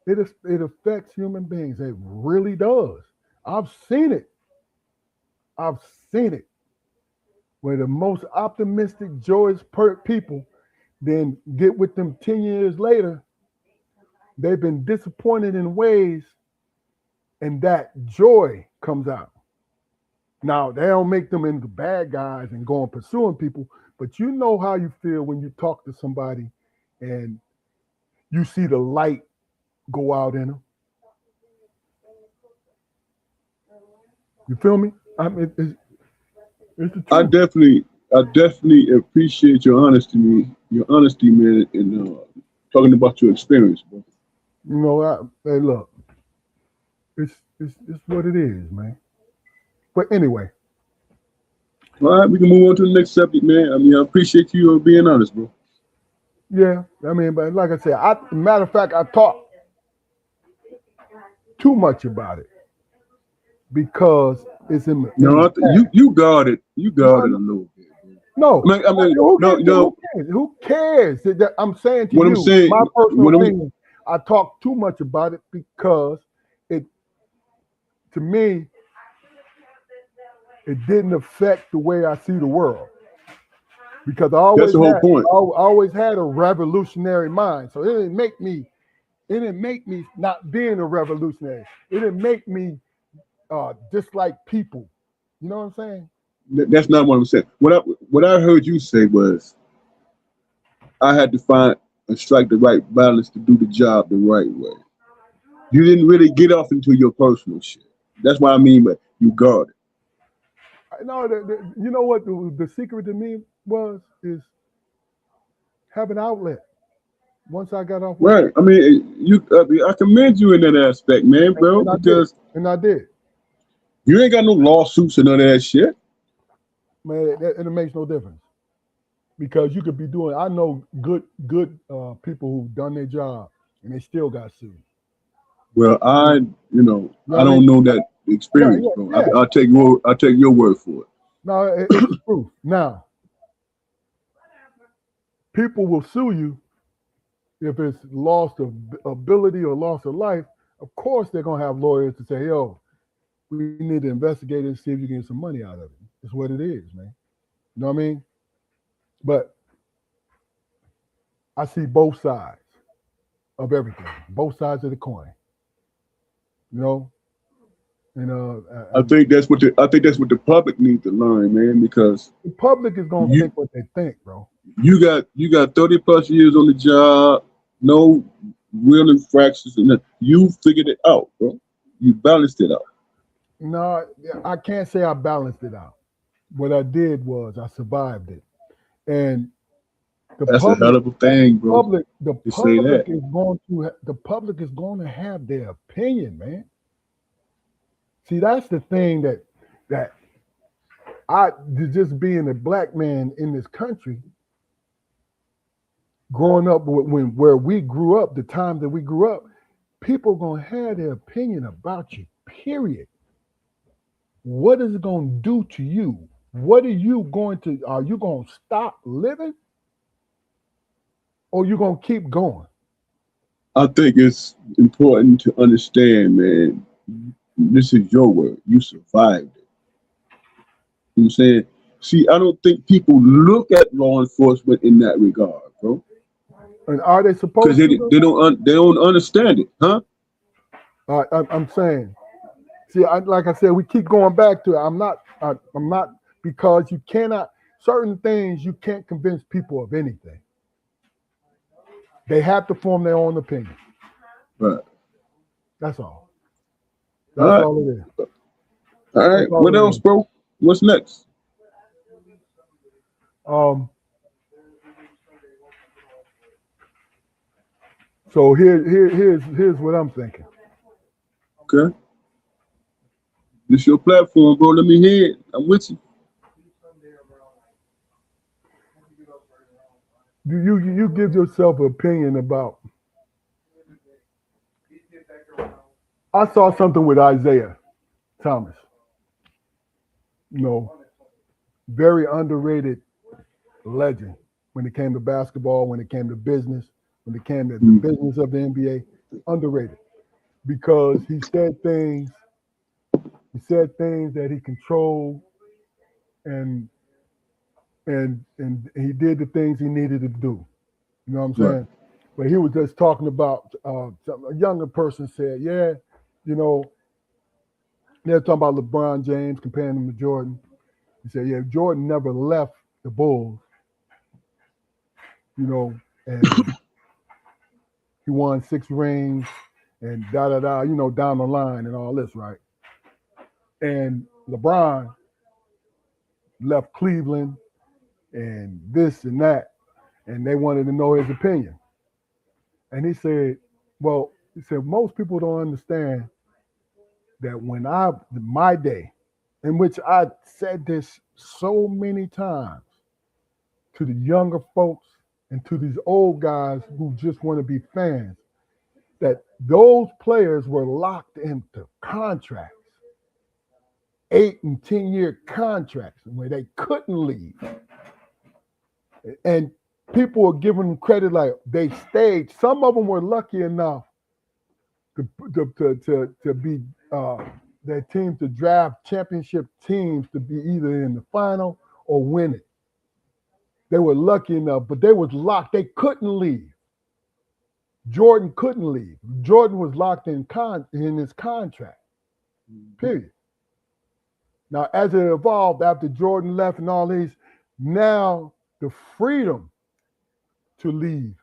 It affects human beings. It really does. I've seen it. I've seen it. Where the most optimistic, joyous people then get with them 10 years later, they've been disappointed in ways, and that joy comes out. Now, they don't make them into bad guys and go on pursuing people, but you know how you feel when you talk to somebody and you see the light go out in them. You feel me? I mean, it's the I truth. definitely, I definitely appreciate your honesty, man, and talking about your experience, bro. You know, hey, look, it's what it is, man. But anyway, All right, we can move on to the next subject, man. I mean, I appreciate you being honest, bro. yeah, I mean, but like I said, matter of fact, I talk too much about it because it's in No, the past. you No, guarded a little bit, bro. no. Who No, gives who no. cares? Who cares? I'm saying to What I'm you, my saying, personal what I'm opinion, I talk too much about it because it, to me, it didn't affect the way I see the world. Because that's the whole point. I always had a revolutionary mind. So it didn't make me not being a revolutionary. It didn't make me dislike people. You know what I'm saying? That's not what I'm saying. What I heard you say was I had to find and strike the right balance to do the job the right way. You didn't really get off into your personal shit. That's what I mean by you guarded. No, you know what the secret to me was is have an outlet. Once I got off work, Right. I mean, I commend you in that aspect, man, bro, and I did, because and I did. you ain't got no lawsuits and none of that shit. Man, it makes no difference because you could be doing. I know good people who've done their job and they still got sued. Well, You know I what I mean? don't know that Yeah, experience, yeah, bro. yeah. I'll take your word for it. No, it's the truth. Now, people will sue you if it's loss of ability or loss of life. Of course, they're gonna have lawyers to say, "Yo, we need to investigate it and see if you can get some money out of it." It's what it is, man. You know what I mean? But I see both sides of everything, both sides of the coin. You know, and I think that's what the public needs to learn, man, because the public is gonna you think what they think, bro. you got 30 plus years on the job, no real infractions, and you figured it out, bro. You balanced it out. No, I can't say I balanced it out. What I did was I survived it, and the That's a hell public, of a thing, bro. the To say public that. is the public is going to have their opinion, man. See, that's the thing that I just being a black man in this country, growing up when where we grew up, the time that we grew up, people gonna have their opinion about you. Period. What is it gonna do to you? What are you going to? Are you gonna stop living, or you gonna keep going? I think it's important to understand, man. This is your word. You survived it. You know what I'm saying? See, I don't think people look at law enforcement in that regard, bro, And are they because supposed to? they don't understand it, huh? I'm saying. See, like I said, we keep going back to it. I'm not because you cannot certain things you can't convince people of anything. They have to form their own opinion. Right. That's all. All That's right. all it is. All That's right. all What it else, is. bro? What's next? Um. So here's what I'm thinking. Okay. This your platform, bro. Let me hear it. I'm with you. You give yourself an opinion about. I saw something with Isaiah Thomas. You know, very underrated legend when it came to basketball, when it came to business, when it came to the Mm. business of the NBA. Underrated because he said things that he controlled and and he did the things he needed to do. You know what I'm Right. saying? But he was just talking about a younger person said, yeah, you know, they're talking about LeBron James comparing him to Jordan. He said, yeah, Jordan never left the Bulls, you know, and he won 6 rings and da da da, you know, down the line and all this, right? And LeBron left Cleveland and this and that, and they wanted to know his opinion. And he said, well, he said, most people don't understand that my day, in which I said this so many times to the younger folks and to these old guys who just want to be fans, that those players were locked into contracts, 8 and 10 year contracts where they couldn't leave. And people were giving them credit like they stayed. Some of them were lucky enough to be their teams to draft championship teams to be either in the final or win it. They were lucky enough, but they was locked. They couldn't leave. Jordan couldn't leave. Jordan was locked in his contract. Period. Now, as it evolved after Jordan left and all these, now the freedom to leave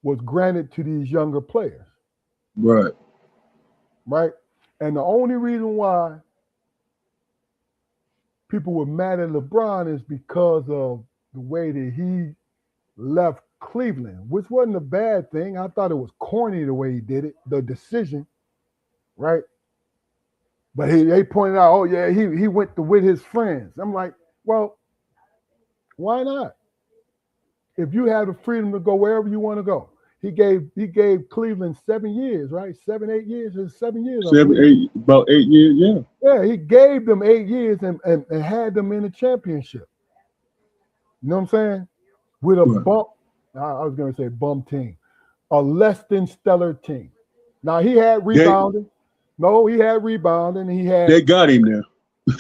was granted to these younger players, Right. right? And the only reason why people were mad at LeBron is because of the way that he left Cleveland, which wasn't a bad thing. I thought it was corny the way he did it, the decision, right? But they pointed out, oh yeah, he went to with his friends. I'm like, well, why not? If you have the freedom to go wherever you want to go. He gave Cleveland 7 years, right? 7, 8 years, it's 7 years, I Seven, believe. eight, about 8 years. Yeah. Yeah, he gave them 8 years and had them in a championship. You know what I'm saying? With a Right. bump, I was gonna say bum team, a less than stellar team. Now he had They rebounding. No, he had rebounding. He had they got him there.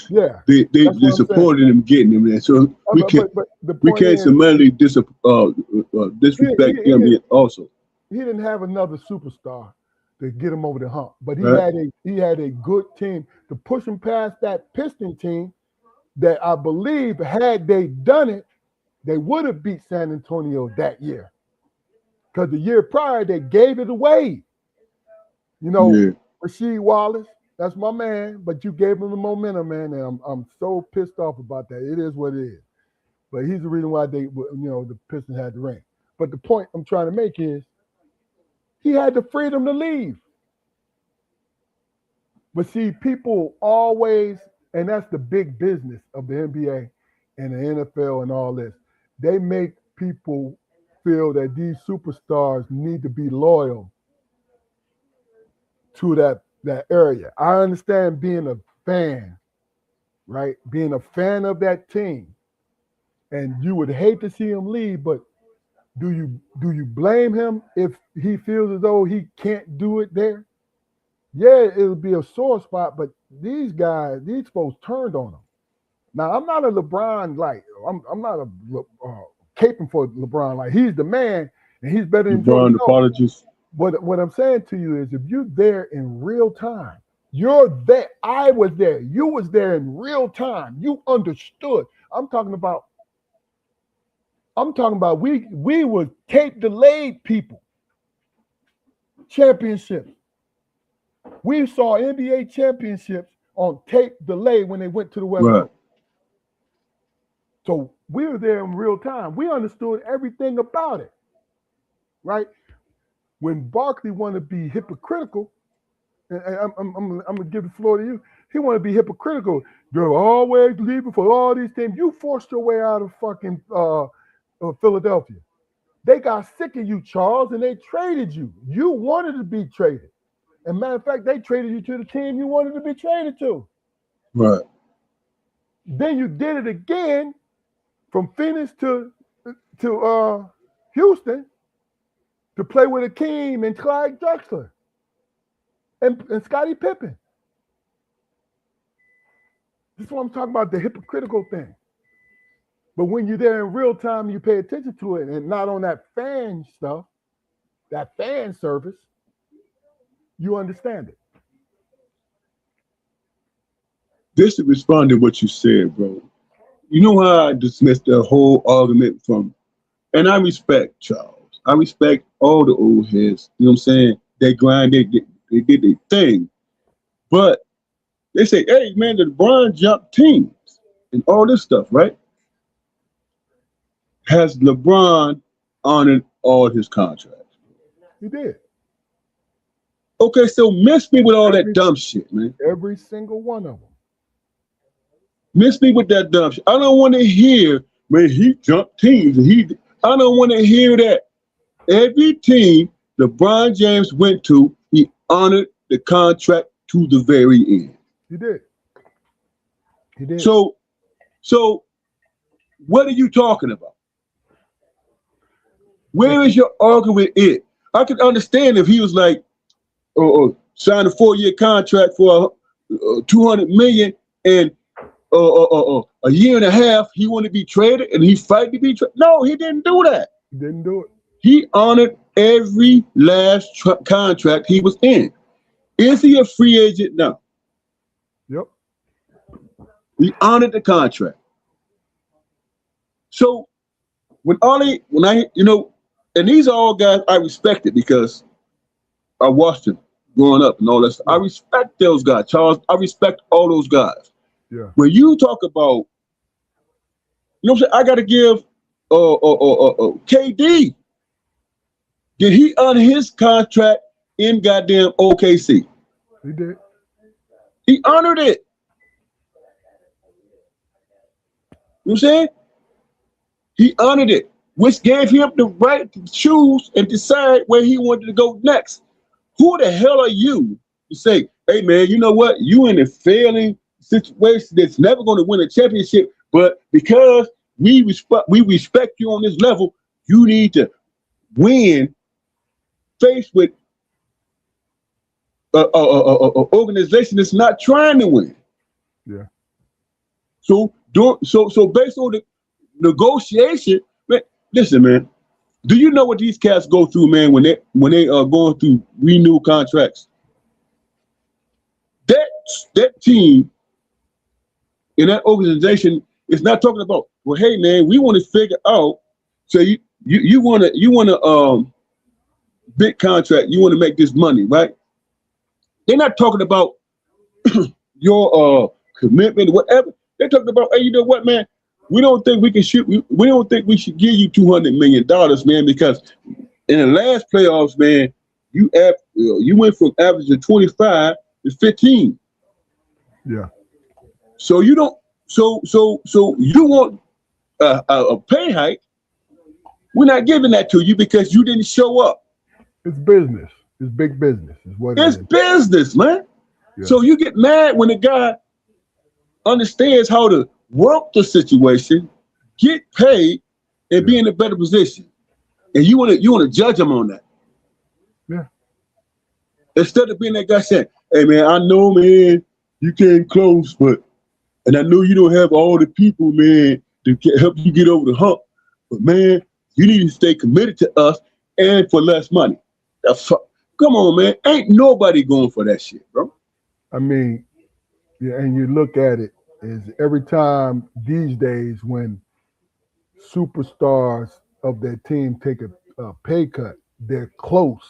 Yeah, that's They what I'm saying. supported him getting him there. So But the we point can't is, summarily he, he, disrespect he him didn't also, he didn't have another superstar to get him over the hump, but right? he had a good team to push him past that Piston team that I believe had they done it, they would have beat San Antonio that year. Because the year prior they gave it away. You know, Yeah. Rasheed Wallace, that's my man, but you gave him the momentum, man, and I'm so pissed off about that. It is what it is. But he's the reason why the Pistons had the ring. But the point I'm trying to make is he had the freedom to leave. But see, people always, and that's the big business of the NBA and the NFL and all this. They make people feel that these superstars need to be loyal to that area. I understand being a fan, right? Being a fan of that team, and you would hate to see him leave, but do you blame him if he feels as though he can't do it there? Yeah, it'll be a sore spot, but these guys, these folks turned on him. Now, I'm not a LeBron like I'm not a caping for LeBron like he's the man and he's better than Jordan. LeBron No, apologies. what I'm saying to you is if you're there in real time, you're there. I was there. You was there in real time. You understood. I'm talking about we were tape delayed people championships. We saw NBA championships on tape delay when they went to the West Right. Coast. So we were there in real time. We understood everything about it, right? When Barkley wanted to be hypocritical, and I'm gonna give the floor to you. He wanted to be hypocritical. You're always leaving for all these teams. You forced your way out of fucking Philadelphia. They got sick of you, Charles, and they traded you. You wanted to be traded. And matter of fact, they traded you to the team you wanted to be traded to. Right. Then you did it again from Phoenix to Houston to play with Akeem and Clyde Drexler and Scottie Pippen. This is what I'm talking about, the hypocritical thing. But when you're there in real time, you pay attention to it and not on that fan stuff, that fan service, you understand it. Just to respond to what you said, bro. You know how I dismissed the whole argument from, and I respect Charles. I respect all the old heads. You know what I'm saying? They grind, they did their thing. But they say, hey, man, the LeBron jumped teams and all this stuff, right? Has LeBron honored all his contracts? He did. Okay, so miss me with all that Every dumb shit, man. every single one of them. Miss me with that dumb shit. I don't want to hear, man, he jumped teams. I don't want to hear that. Every team LeBron James went to, he honored the contract to the very end. He did. He did. So, so what are you talking about? Where is Listen, your argument? It? I could understand if he was like, signed a 4-year contract for 200 million and a year and a half he wanted to be traded and he fight to be traded. No, he didn't do that. he didn't do it. He honored every last contract he was in. Is he a free agent? No. Yep. He honored the contract. So when and these are all guys I respected because I watched them growing up and all that stuff. I Yeah. respect those guys, Charles. I respect all those guys. Yeah. When you talk about, you know what I'm saying, I got to give KD. Did he honor his contract in goddamn OKC? He did. He honored it. You know what I'm saying? He honored it, which gave him the right to choose and decide where he wanted to go next. Who the hell are you to say, hey man, you know what? You in a failing situation that's never going to win a championship, but because we respect you on this level, you need to win faced with a organization that's not trying to win. Yeah. So based on the negotiation, man, listen, man. Do you know what these cats go through, man, when they are going through renew contracts? That that team in that organization is not talking about, well, hey man, we want to figure out. So you want to big contract, you want to make this money, right? They're not talking about your commitment, whatever. They're talking about, hey, you know what, man? We don't think we can shoot. We don't think we should give you $200 million, man, because in the last playoffs, man, you went from averaging 25 to 15. Yeah. So you don't. So you want a pay hike? We're not giving that to you because you didn't show up. It's business. It's big business. Is what it It's is. business, man. Yeah. So you get mad when the guy understands how to work the situation, get paid, and be Yeah. in a better position. And you want to judge him on that Yeah. instead of being that guy saying, "Hey man, I know, man, you came close, and I know you don't have all the people, man, to help you get over the hump. But man, you need to stay committed to us and for less money." Come on, man. Ain't nobody going for that shit, bro. I mean, yeah, and you look at it is every time these days when superstars of their team take a pay cut, they're close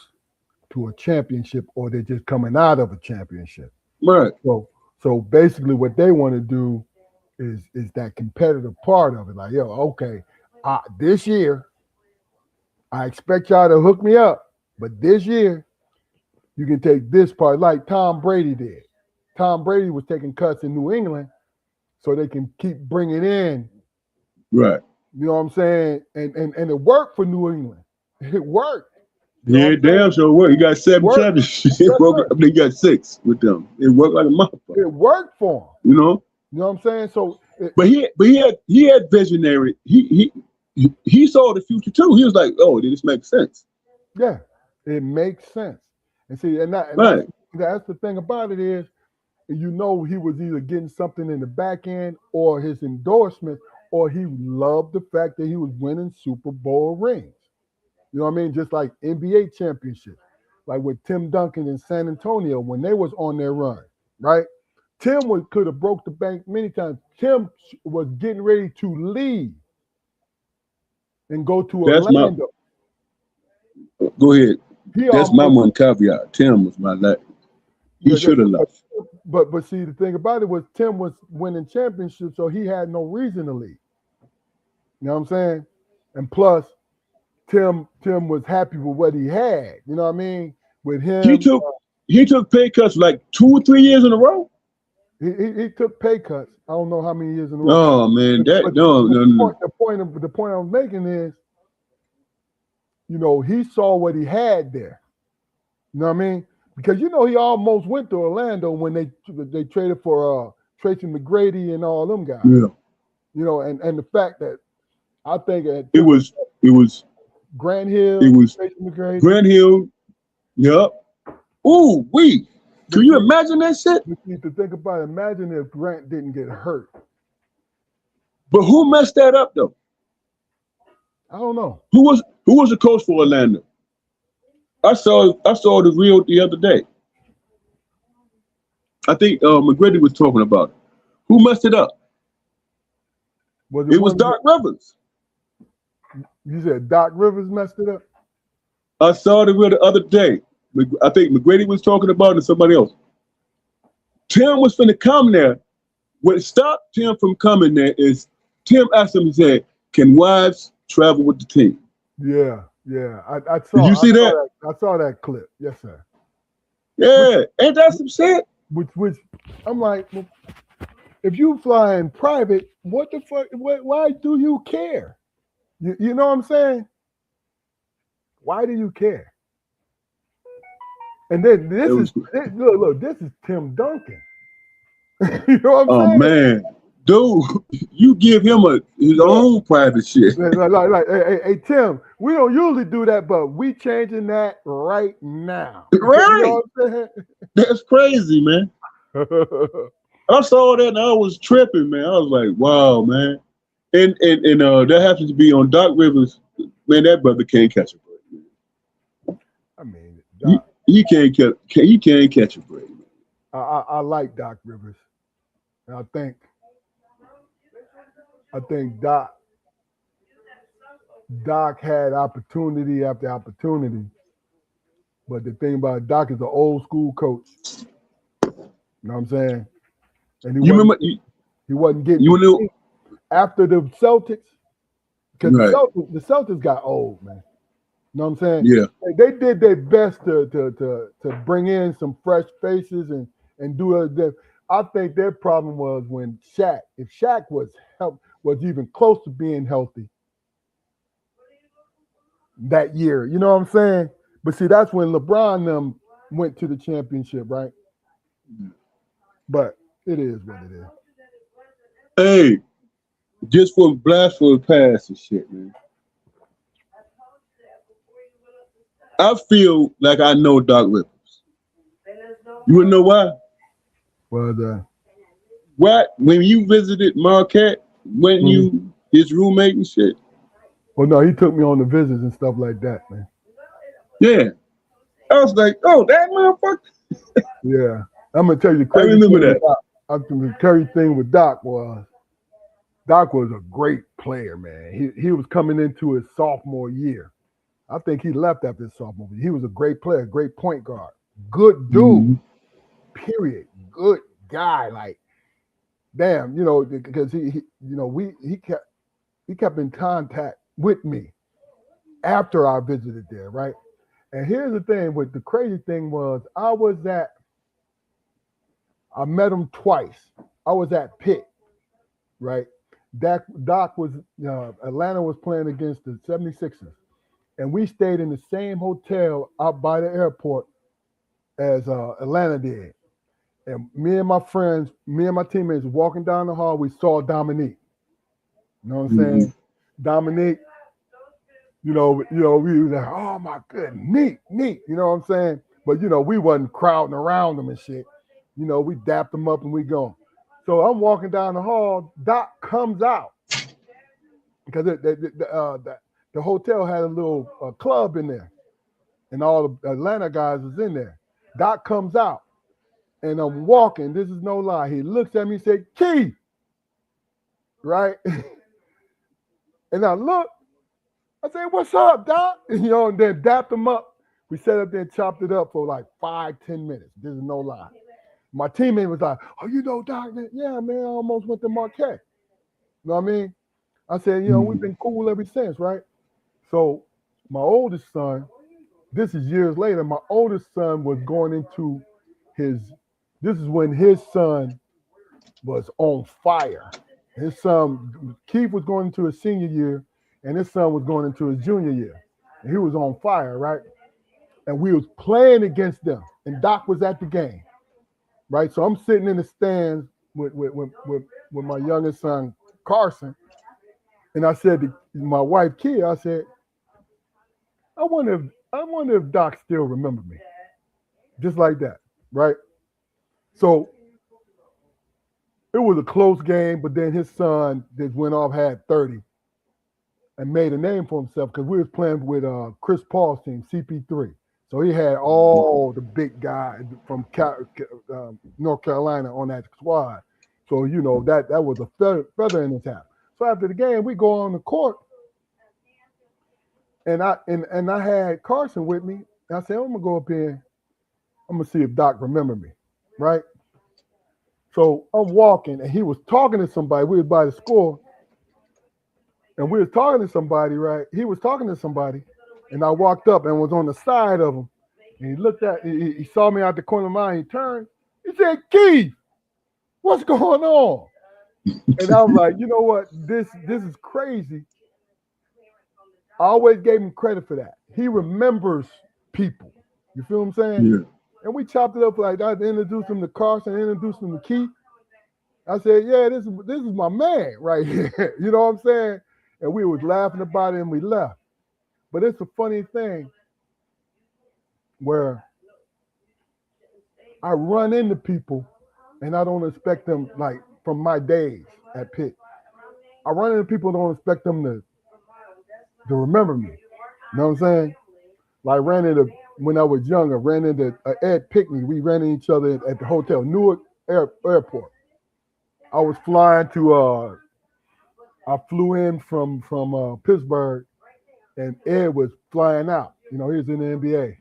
to a championship or they're just coming out of a championship. Right. So so basically what they want to do is that competitive part of it. Like, yo, okay, this year I expect y'all to hook me up, but this year you can take this part like Tom Brady did. Tom Brady was taking cuts in New England so they can keep bringing in. Right. You know what I'm saying? And it worked for New England. It worked. You know what Yeah, I'm saying? damn sure work. He got It seven worked. championships. Yes, sir. He got six with them. It worked like a motherfucker. It worked for him. You know? You know what I'm saying? So But he had visionary. He saw the future too. He was like, oh, this makes sense. yeah, it makes sense. And see, Right. that's the thing about it is, you know, he was either getting something in the back end or his endorsement, or he loved the fact that he was winning Super Bowl rings. You know what I mean? Just like NBA championships, like with Tim Duncan in San Antonio when they was on their run, right? Could have broke the bank many times. Tim was getting ready to leave and go to That's my Orlando. Go ahead. He That's my almost one caveat. Tim was my last. He yeah, should have left. but see the thing about it was Tim was winning championships, so he had no reason to leave. You know what I'm saying? And plus, Tim was happy with what he had. You know what I mean? With He him, took he took pay cuts like 2 or 3 years in a row. he took pay cuts. I don't know how many years in a row. Oh man, that But no no no. the point I'm making is, you know, he saw what he had there. You know what I mean? Because you know he almost went to Orlando when they traded for Tracy McGrady and all them guys. Yeah. You know, and the fact that I think it It took was it was Grant it Hill, was Tracy McGrady. Grant Hill. Yep. Ooh, we. But Can you see, imagine that shit? you need to think about it. Imagine if Grant didn't get hurt. But who messed that up though? I don't know. Who was the coach for Orlando? I saw the reel the other day. I think McGrady was talking about it. Who messed it up? Was it It was one Doc Rivers. you said Doc Rivers messed it up? I saw the reel the other day. I think McGrady was talking about it and somebody else. Tim was finna come there. What stopped Tim from coming there is Tim asked him, he said, can wives travel with the team? Yeah, yeah. I Did saw you I see saw that? that I saw that clip. Yes, sir. Which Yeah. Ain't that some shit? which I'm like, well, if you fly in private, what the fuck? Why do you care? You know what I'm saying? Why do you care? And then It was look, this is Tim Duncan. You know what I'm oh saying? man. Dude, you give him his Yeah. own private shit. Like, hey, Tim, we don't usually do that, but we changing that right now. You Right. know what I'm That's crazy, man. saying? I saw that and I was tripping, man. I was like, wow, man. And that happens to be on Doc Rivers. Man, that brother can't catch a break, man. I mean, He, Doc, he can't catch a break, man. I like Doc Rivers. And I think Doc had opportunity after opportunity. But the thing about Doc is an old school coach. You know what I'm saying? And You remember he wasn't getting you the knew team after the Celtics because right. The Celtics got old, man. You know what I'm saying? Yeah. They did their best to bring in some fresh faces and do it. I think their problem was when if Shaq was even close to being healthy that year. You know what I'm saying? But see, that's when LeBron them went to the championship, right? But it is what it is. Hey, just for blast for the past and shit, man. I feel like I know Doc Rivers. You wanna know why? But What when you visited Marquette, when mhm. you his roommate and shit? Well, no, he took me on the visits and stuff like that, man. Yeah. I was like, oh, that motherfucker. Yeah, I'm gonna tell you the I crazy remember thing with that. Doc. I think the crazy thing with Doc was a great player, man. He was coming into his sophomore year. I think he left after his sophomore year. He was a great player, great point guard, good dude. Mhm. Period. Good guy. Like, damn, because he kept in contact with me after I visited there, right? And here's the thing: with the crazy thing was, I met him twice. I was at Pitt, right? Doc was Atlanta was playing against the 76ers. And we stayed in the same hotel out by the airport as Atlanta did. And me and my teammates walking down the hall, we saw Dominique. You know what I'm Mhm. saying? Dominique, we was like, oh my good, neat. You know what I'm saying? But we wasn't crowding around them and shit. We dapped them up and we go. So I'm walking down the hall. Doc comes out because the hotel had a little club in there, and all the Atlanta guys was in there. Doc comes out, and I'm walking. This is no lie. He looks at me and said, "Keith," right? And I look. I said, "What's up, Doc?" And then dapped him up. We sat up there and chopped it up for like 5-10 minutes. This is no lie. My teammate was like, "Oh, Doc? Man? Yeah, man. I almost went to Marquette." You know what I mean? I said, we've Mhm. been cool ever since, right? So my oldest son, this is years later, my oldest son was going into his, this is when his son was on fire. His son, Keith was going into his senior year, and his son was going into his junior year. And he was on fire, right? And we was playing against them, and Doc was at the game, right? So I'm sitting in the stands with my youngest son, Carson, and I said to my wife, Kia, I said, I wonder if I wonder if Doc still remember me, just like that, right? So it was a close game, but then his son just went off, had 30, and made a name for himself because we was playing with Chris Paul's team, CP3. So he had all the big guys from North Carolina on that squad. So that was a feather in his hat. So after the game, we go on the court, and I had Carson with me. And I said, I'm gonna go up here. I'm gonna see if Doc remember me, right? So I'm walking, and he was talking to somebody. We was by the score, and we was talking to somebody, right? He was talking to somebody, and I walked up and was on the side of him. And he looked at, he saw me out the corner of my eye. He turned. He said, "Keith, what's going on?" And I was like, you know what? This is crazy. I always gave him credit for that. He remembers people. You feel what I'm saying? Yeah. And we chopped it up like that. I introduced him to Carson, introduced him to Keith. I said, yeah, this is my man right here. You know what I'm saying? And we was laughing about it and we left. But it's a funny thing where I run into people and I don't expect them like from my days at Pitt. I run into people don't expect them to remember me. You know what I'm saying? Like ran into when I was younger, ran into Ed Pickney. We ran into each other at the hotel, Newark Airport. I was flying to I flew in from Pittsburgh, and Ed was flying out. You know, he was in the NBA.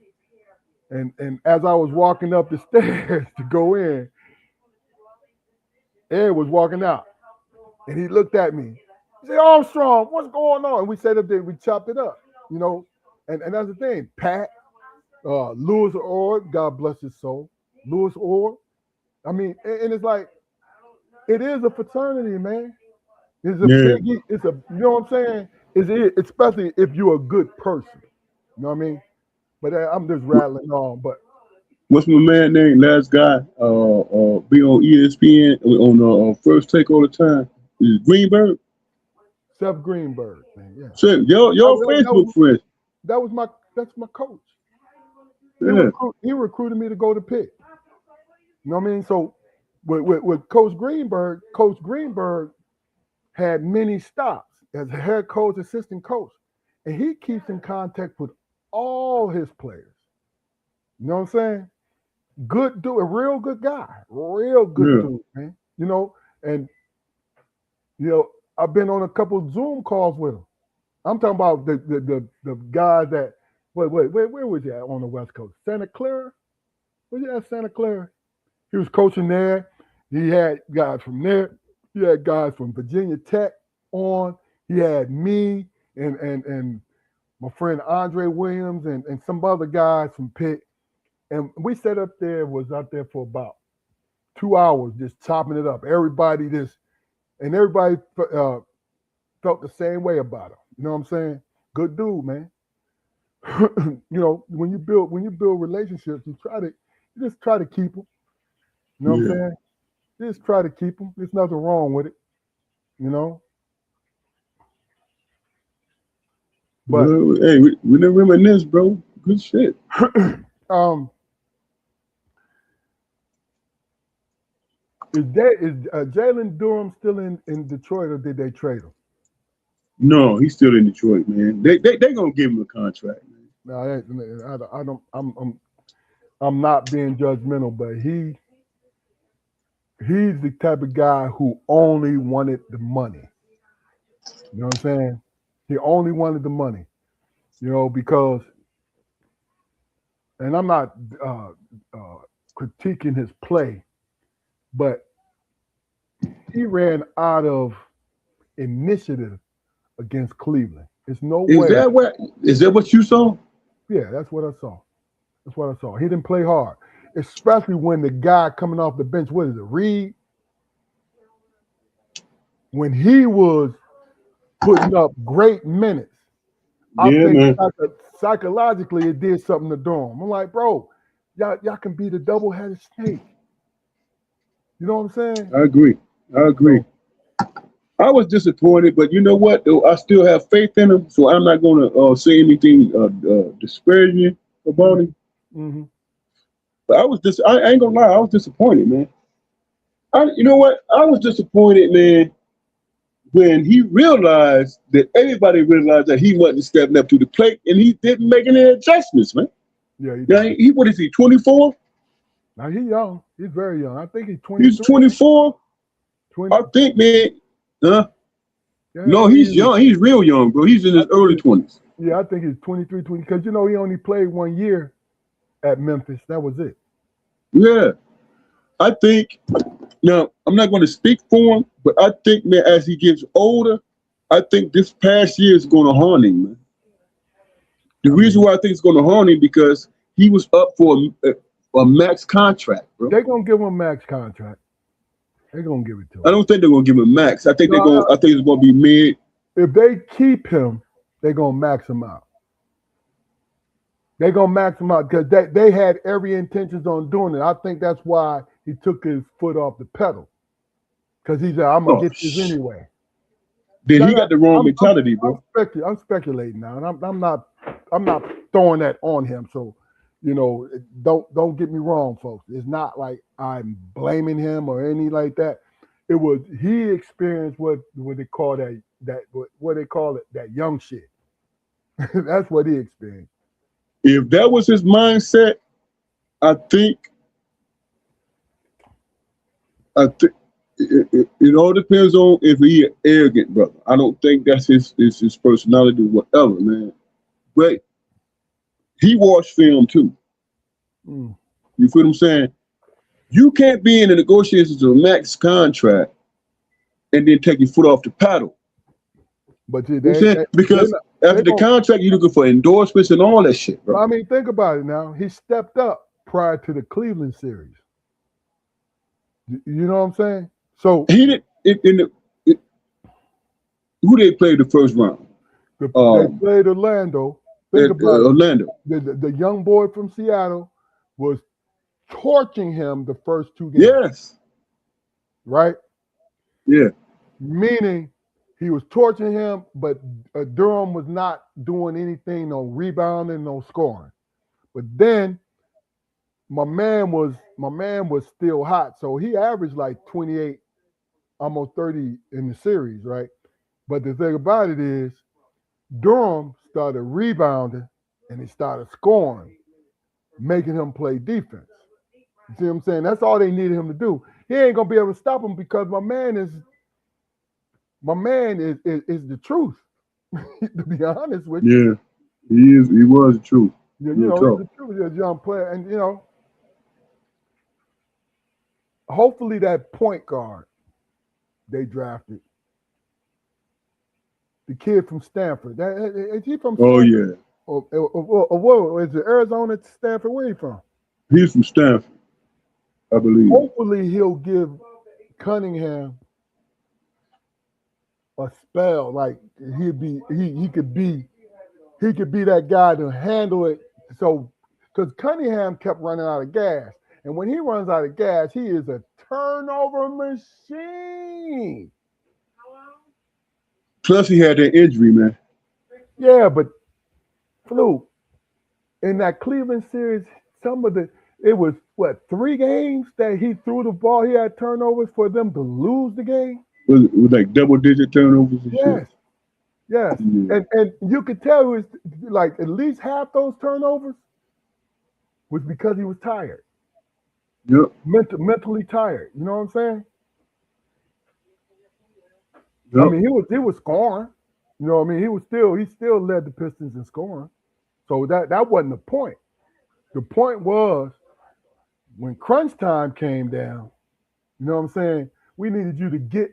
And as I was walking up the stairs to go in, Ed was walking out, and he looked at me. He said, "Armstrong, what's going on?" And we sat up there, we chopped it up. You know, and that's the thing. Pat, Lewis Orr, God bless his soul, Lewis Orr. I mean, and it's like it is a fraternity, man. It's a Yeah. big. It's a. You know what I'm saying? Especially if you're a good person. You know what I mean? But I'm just rattling on. But What's my man name? Last guy, be on ESPN on first take all the time. Is Greenberg? Seth Greenberg, man, yeah. Shit, your Facebook friend. That was my that's my coach. Yeah, He recruited me to go to Pitt. You know what I mean? So with Coach Greenberg had many stops as a head coach, assistant coach, and he keeps in contact with all his players. You know what I'm saying? Good dude, a real good guy, real good yeah, dude, man. You know, and you know, I've been on a couple of Zoom calls with him. I'm talking about the guys that where was he at on the West Coast? Santa Clara? Was he at Santa Clara? He was coaching there. He had guys from there. He had guys from Virginia Tech on. He had me and my friend Andre Williams and some other guys from Pitt. And we sat up there, was out there for about 2 hours just chopping it up. Everybody felt the same way about him. You know what I'm saying? Good dude, man. You know, when you build relationships, you just try to keep them. You know what I'm yeah. saying? Just try to keep them. There's nothing wrong with it. You know. But Well, hey, we never reminisce, bro. Good shit. um, is Jalen Durham still in Detroit, or did they trade him? No, he's still in Detroit, man. They gonna give him a contract, man. No, I don't. I'm not being judgmental, but he's the type of guy who only wanted the money. You know what I'm saying? He only wanted the money. You know, because, and I'm not uh, uh, critiquing his play, but he ran out of initiative against Cleveland. It's no Is way. that what? Is that what you saw? Yeah, that's what I saw. That's what I saw. He didn't play hard, especially when the guy coming off the bench, what is it, Reed? When he was putting up great minutes, I Yeah, think man. psychologically it did something to Durham. I'm like, bro, y'all can be the double-headed snake. You know what I'm saying? I agree. I agree. So, I was disappointed, but you know what? Though I still have faith in him, so I'm not gonna say anything disparaging about him. mm-hmm. But I ain't gonna lie. I was disappointed, man. You know what? I was disappointed, man, when he realized that everybody realized that he wasn't stepping up to the plate, and he didn't make any adjustments, man. Yeah, he Yeah, did. he what is he? 24? Now he's young. He's very young. I think he's He's 23. 24. 20. I think, man. Yeah, I No, think he's young. He's real young, bro. He's in I his think early 20s. yeah, I think he's 23, 20. Because he only played 1 year at Memphis. That was it. Yeah, I think. Now, I'm not going to speak for him, but I think, man, as he gets older, I think this past year is going to haunt him, man. The I reason mean, why I think it's going to haunt him because he was up for a max contract, bro. they're gonna give him a max contract. They're gonna give it to I him. don't think they're going to give him a max. I think they're No, going. I think it's going to be mid. if they keep him, they're gonna max him out. They're gonna max him out because they had every intentions on doing it. I think that's why he took his foot off the pedal because he said, "I'm gonna Oh, get this anyway." then No, he no, got the wrong I'm I'm mentality, bro. I'm speculating now, and I'm not throwing that on him. So, You know, don't get me wrong, folks. It's not like I'm blaming him or any like that. It was he experienced what they call that what they call it that young shit. That's what he experienced. If that was his mindset, I think I think it all depends on if he an arrogant brother. I don't think that's his personality, whatever, man. But he watched film too. Mm. You feel what I'm saying? You can't be in the negotiations of a max contract and then take your foot off the pedal. But see, You know what I'm saying? they Because not, they after the don't. contract, you're looking for endorsements and all that shit, bro. I mean, think about it now. He stepped up prior to the Cleveland series. You know what I'm saying? So He did in it, who they played the first round? they Um, played Orlando. Think at about it. Orlando. The young boy from Seattle was torching him the first two games, Yes. right? Yeah. Meaning he was torching him, but Durham was not doing anything, no rebounding, no scoring. But then my man was still hot, so he averaged like 28, almost 30 in the series, right? But the thing about it is, Durham started rebounding and he started scoring, making him play defense. You see what I'm saying? That's all they needed him to do. He ain't gonna be able to stop him because my man is the truth. To be honest with you, Yeah. He is. He was the truth. you Real know he's talk. the truth. He's a young player, and hopefully that point guard they drafted, the kid from Stanford. Is he from Oh Stanford? yeah. Or what? Is it Arizona to Stanford? Where he from? He's from Stanford, I believe. Hopefully he'll give Cunningham a spell. Like he could be that guy to handle it. So because Cunningham kept running out of gas, and when he runs out of gas, he is a turnover machine. Plus, he had that injury, man. Yeah, but Flu, in that Cleveland series, some of the it was what 3 games that he threw the ball. He had turnovers for them to lose the game. It was like double-digit turnovers and shit. Yes, yes, Yeah. and you could tell it was like at least half those turnovers was because he was tired, Yep. mentally tired. You know what I'm saying? I Yep. mean, he was scoring. You know what I mean? He still led the Pistons in scoring. So that wasn't the point. The point was when crunch time came down. You know what I'm saying? We needed you to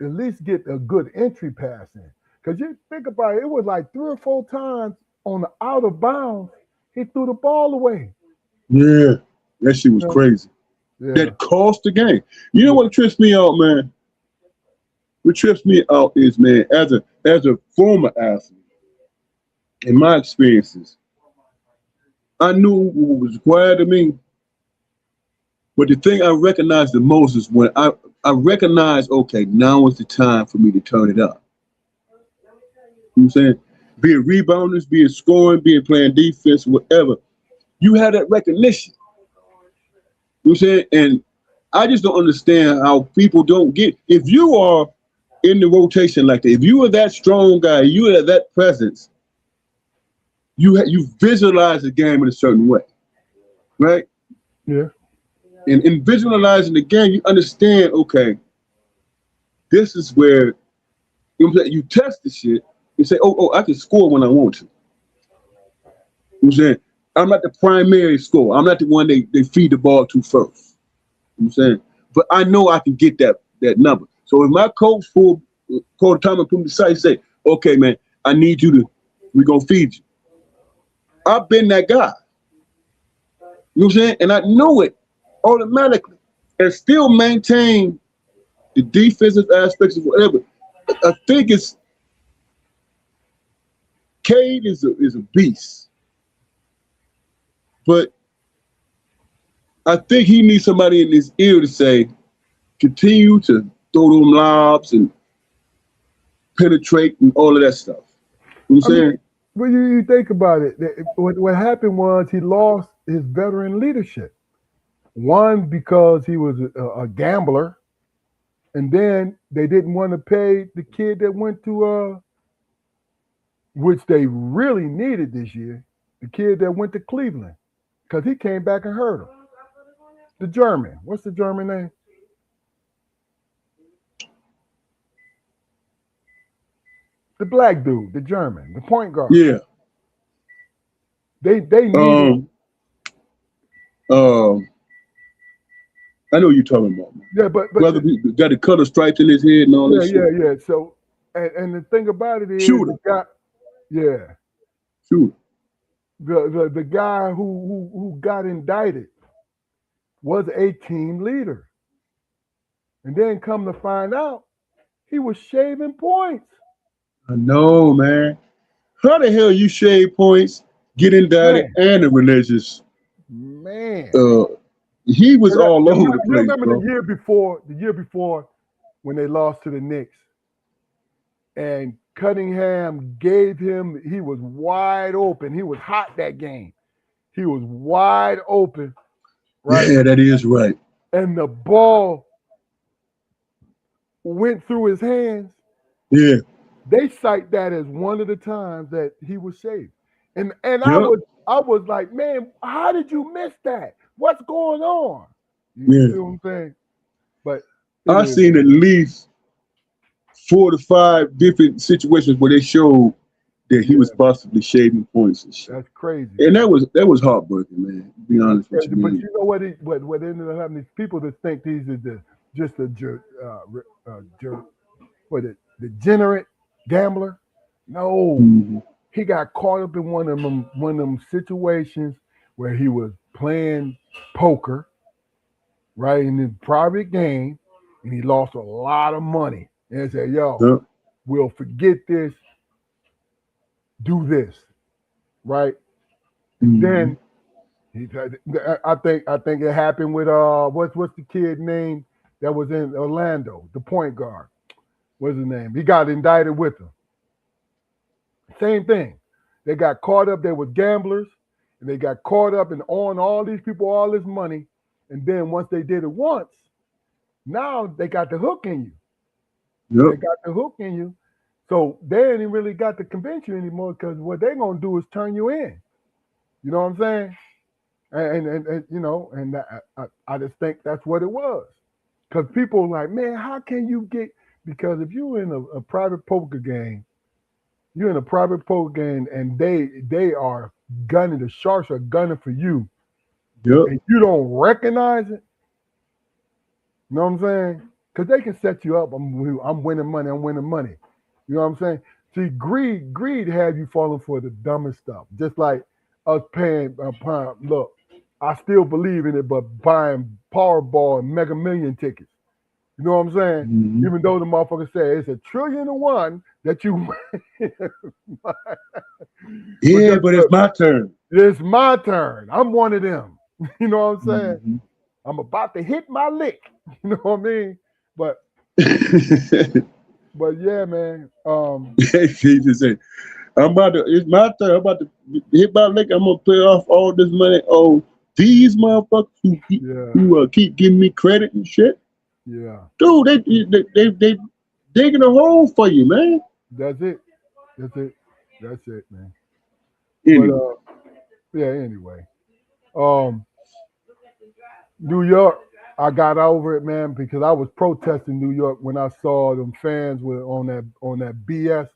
at least get a good entry pass in. Because you think about it, it was like 3 or 4 times on the out of bounds, he threw the ball away. Yeah. That shit was You know? crazy. Yeah. That cost the game. You know Yeah. what trips me out, man? What trips me out is, man, as a former athlete, in my experiences, I knew what was required of me. But the thing I recognized the most is when I recognized, okay, now is the time for me to turn it up. You know what I'm saying? Be it rebounders, be it scoring, be it playing defense, whatever. You have that recognition. You know what I'm saying? And I just don't understand how people don't get, if you are in the rotation like that, if you are that strong guy, you are that presence, you visualize the game in a certain way, right? Yeah. And in visualizing the game, you understand, okay, this is where you test the shit and say, oh, I can score when I want to. You know what I'm saying? I'm not the primary scorer. I'm not the one they feed the ball to first. You know what I'm saying? But I know I can get that number. So if my coach call the time and put me aside and say, okay, man, I need you to, we're gonna feed you. I've been that guy. You know what I'm saying? And I know it automatically. And still maintain the defensive aspects of whatever. I think it's Cade is a beast. But I think he needs somebody in his ear to say, continue to throw them lobs and penetrate and all of that stuff. You know what I I'm mean, saying? When you think about it, what happened was he lost his veteran leadership. One, because he was a gambler, and then they didn't want to pay the kid that went to which they really needed this year, the kid that went to Cleveland, because he came back and hurt him. The German, what's the German name? The black dude, the German, the point guard. Yeah. They needed. Um. Um. I know what you're talking about, man. Yeah, but Brother, he got the color stripes in his head and all yeah, that shit. yeah, yeah. So and the thing about it is the Shooter. guy, yeah, Shooter. the guy who got indicted was a team leader, and then come to find out he was shaving points. I know, man. How the hell you shave points, get indicted, Man, and a religious? man. Uh, he was And that- all You over the you place, remember bro. the year before when they lost to the Knicks, and Cunningham gave him. He was wide open. He was hot that game. He was wide open, right? Yeah, that is right. And the ball went through his hands. Yeah. They cite that as one of the times that he was shaved. And Yep. I was like, man, how did you miss that? What's going on? You Yeah. see what I'm saying? But it I is seen what at it is. least 4 to 5 different situations where they showed that he was Yeah, possibly shaving points and shit. that's crazy, And man. that was heartbreaking, man. To be That's honest with crazy. you, But man. you know what? What ended up happening? People that think these are just a what it degenerate gambler. No, Hmm. he got caught up in one of them situations where he was playing poker, right, in his private game, and he lost a lot of money. And they said, "Yo, Yep. we'll forget this. Do this, right?" And Hmm. then he, I think it happened with what's the kid name that was in Orlando, the point guard. What's his name? He got indicted with him. Same thing. They got caught up. They were gamblers, and they got caught up and on all these people all this money. And then once they did it once, now they got the hook in you. They Yep. got the hook in you. So they ain't really got to convince you anymore because what they're gonna do is turn you in. You know what I'm saying? And you know, and I just think that's what it was. Because people are like, man, how can you get? Because if you're in a private poker game, you're in a private poker game, and they are gunning. The sharks are gunning for you, Yep. and you don't recognize it. You know what I'm saying? Because they can set you up. I'm winning money. I'm winning money. You know what I'm saying? See, greed have you falling for the dumbest stuff. Just like us paying. Look, I still believe in it, but buying Powerball and Mega Million tickets. You know what I'm saying? Hmm. Even though the motherfucker say it's a trillion to one that you win. But Yeah, guess but it's what? my turn. It's my turn. I'm one of them. You know what I'm saying? Hmm. I'm about to hit my lick. You know what I mean? But but yeah, man. Jesus said, I'm about to, it's my turn. I'm about to hit my lick. I'm going to pay off all this money on these motherfuckers Yeah, who keep giving me credit and shit. yeah. Dude, they digging a hole for you, man. That's it. That's it. That's it, man. But Anyway, yeah. Anyway, um, New York. I got over it, man, because I was protesting New York when I saw them fans were on that BS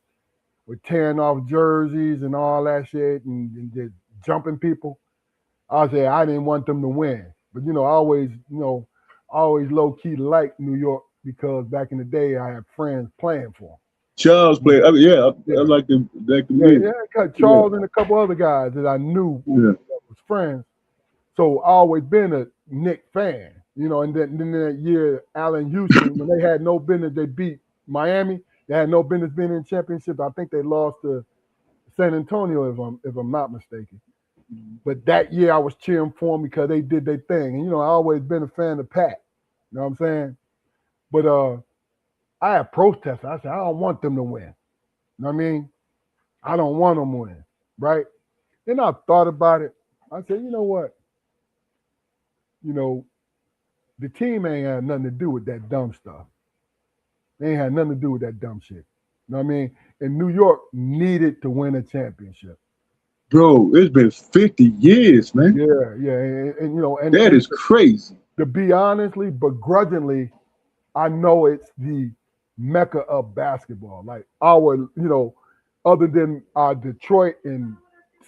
with tearing off jerseys and all that shit and just jumping people. I said I didn't want them to win, but I always low key liked New York because back in the day I had friends playing for Charles them. played. I mean, yeah, I Yeah, like the yeah, music. yeah. Cut Yeah, Charles and a couple other guys that I knew yeah. that was friends. So I always been a Nick fan, and then that year Allen Houston when they had no business, they beat Miami. They had no business being in championship. I think they lost to San Antonio if I'm not mistaken. But that year I was cheering for them because they did their thing. And I always been a fan of Pat. You know what I'm saying? But I had protested. I said, I don't want them to win. You know what I mean? I don't want them to win. right? Then I thought about it. I said, you know what? You know, the team ain't had nothing to do with that dumb stuff. They ain't had nothing to do with that dumb shit. You know what I mean? And New York needed to win a championship. Bro, it's been 50 years, man. Yeah, yeah, and you know, That and is crazy. to be honestly, begrudgingly, I know it's the mecca of basketball. Like our, other than our Detroit and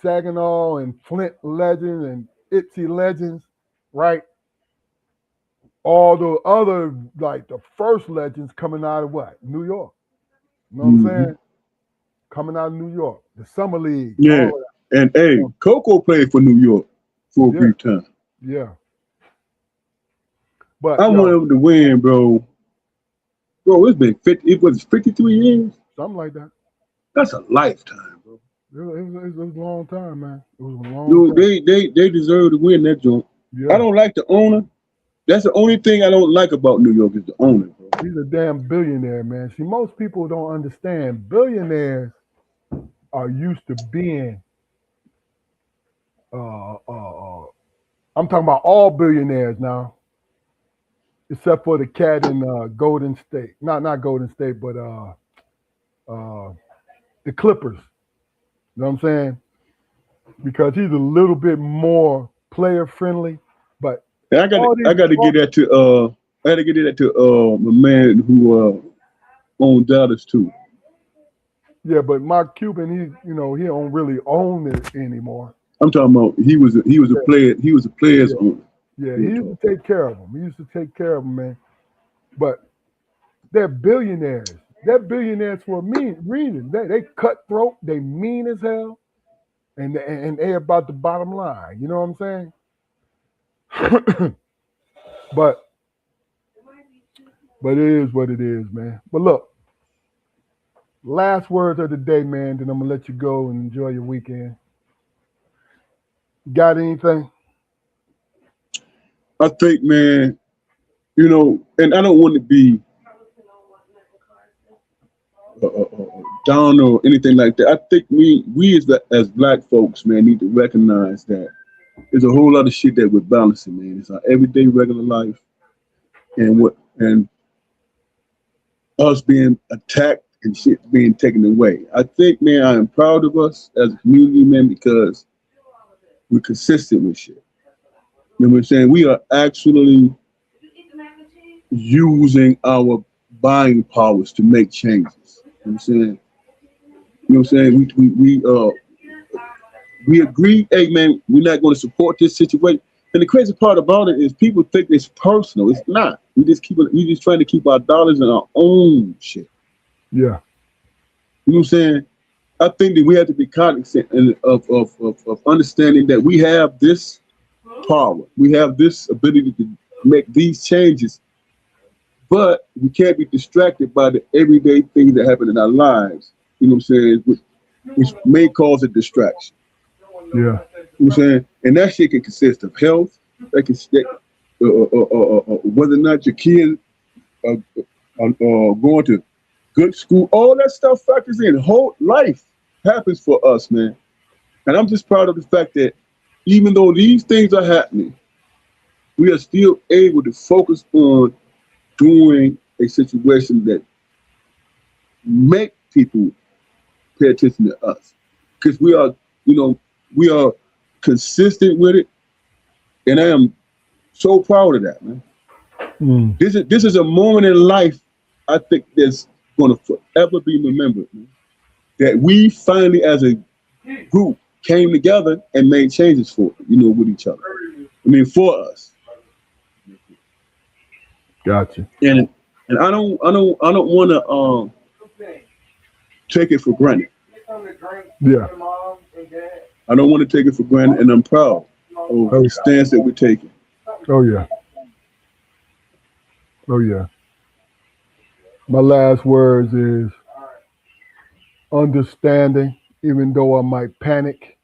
Saginaw and Flint legends and Itzy legends, right? All the other, like the first legends coming out of what? New York. You know what I'm Hmm. saying? Coming out of New York, the summer leagues, Yeah. all of And that. hey, Coco played for New York for a Yeah, brief time. yeah. But I yo, wanted him to win, bro. Bro, it's been 50, it was 53 years. something like that. That's a lifetime, bro. It was a long time, man. It was a long Dude, time. they deserve to win that joint. I Yeah. don't like the owner. That's the only thing I don't like about New York is the owner, bro. He's a damn billionaire, man. See, most people don't understand. Billionaires are used to being. I'm talking about all billionaires now, except for the cat in Golden State. Not Golden State, but uh, the Clippers. You know what I'm saying? Because he's a little bit more player friendly. But And all these, I got to get that to I got to get that to my man who owns Dallas too. yeah. But Mark Cuban, he don't really own it anymore. I'm talking about he was a Yeah, player, he was a player's yeah, owner. yeah. He Real used talk. to take care of them. He used to take care of them, man. But they're billionaires. They're billionaires for a mean reason. They cutthroat. They mean as hell, and they about the bottom line. You know what I'm saying? but but it is what it is, man. But look, last words of the day, man. Then I'm gonna let you go and enjoy your weekend. Got anything? I think, man, and I don't want to be down or anything like that. I think we as black folks, man, need to recognize that there's a whole lot of shit that we're balancing, man. It's our everyday regular life and us being attacked and shit being taken away. I think, man, I am proud of us as a community, man, because we're consistent with shit. You know what I'm saying? We are actually using our buying powers to make changes. You know what I'm saying? You know what I'm saying? We agree, hey man, we're not going to support this situation. And the crazy part about it is people think it's personal. It's not. We just trying to keep our dollars in our own shit. Yeah, You know what I'm saying? I think that we have to be cognizant of understanding that we have this power. We have this ability to make these changes, but we can't be distracted by the everyday things that happen in our lives. You know what I'm saying? Which may cause a distraction. yeah, You know what I'm saying? And that shit can consist of health, that can whether or not your kids are going to good school, all that stuff factors in. Whole life happens for us, man. And I'm just proud of the fact that even though these things are happening, we are still able to focus on doing a situation that make people pay attention to us. Because you know, we are consistent with it. And I am so proud of that, man. mm, This is a moment in life I think that's going to forever be remembered, man. That we finally, as a group, came together and made changes with each other. I mean, for us, gotcha. and I don't want to take it for granted. Yeah. I don't want to take it for granted, and I'm proud of Oh the stance that we're taking. oh yeah, oh yeah. My last words is understanding, even though I might panic,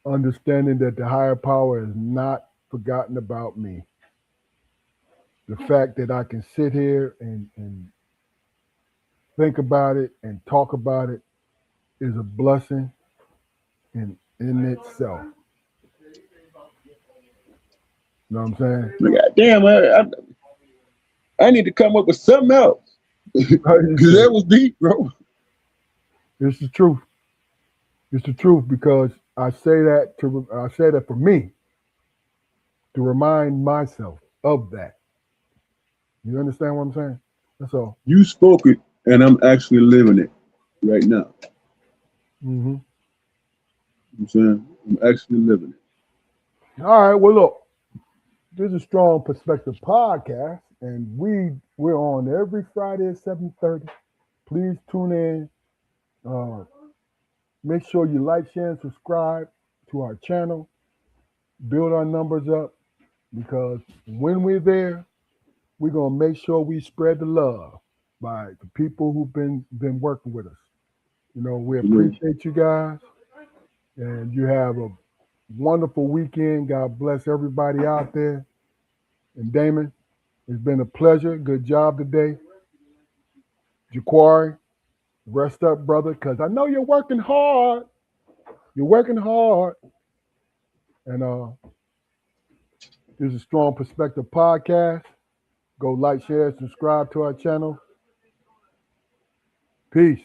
understanding that the higher power has not forgotten about me. The fact that I can sit here and think about it and talk about it is a blessing. in itself. You know what I'm saying? Like, God damn, I need to come up with something else. Because that was deep, bro. It's the truth. It's the truth because I say that for me to remind myself of that. You understand what I'm saying? That's all. You spoke it, and I'm actually living it right now. Hmm. You know what I'm saying? I'm actually living it. All right. Well, look, this is Strong Perspective Podcast, and we're on every Friday at 7:30. Please tune in. Uh, Make sure you like, share, and subscribe to our channel. Build our numbers up because when we're there, we're gonna make sure we spread the love by the people who've been working with us. You know, we Absolutely. appreciate you guys, and you have a wonderful weekend. God bless everybody out there. And Damon, it's been a pleasure. Good job today. Jaquari, rest up, brother, because I know you're working hard. You're working hard. And this is Strong Perspective Podcast. Go like, share, subscribe to our channel. Peace.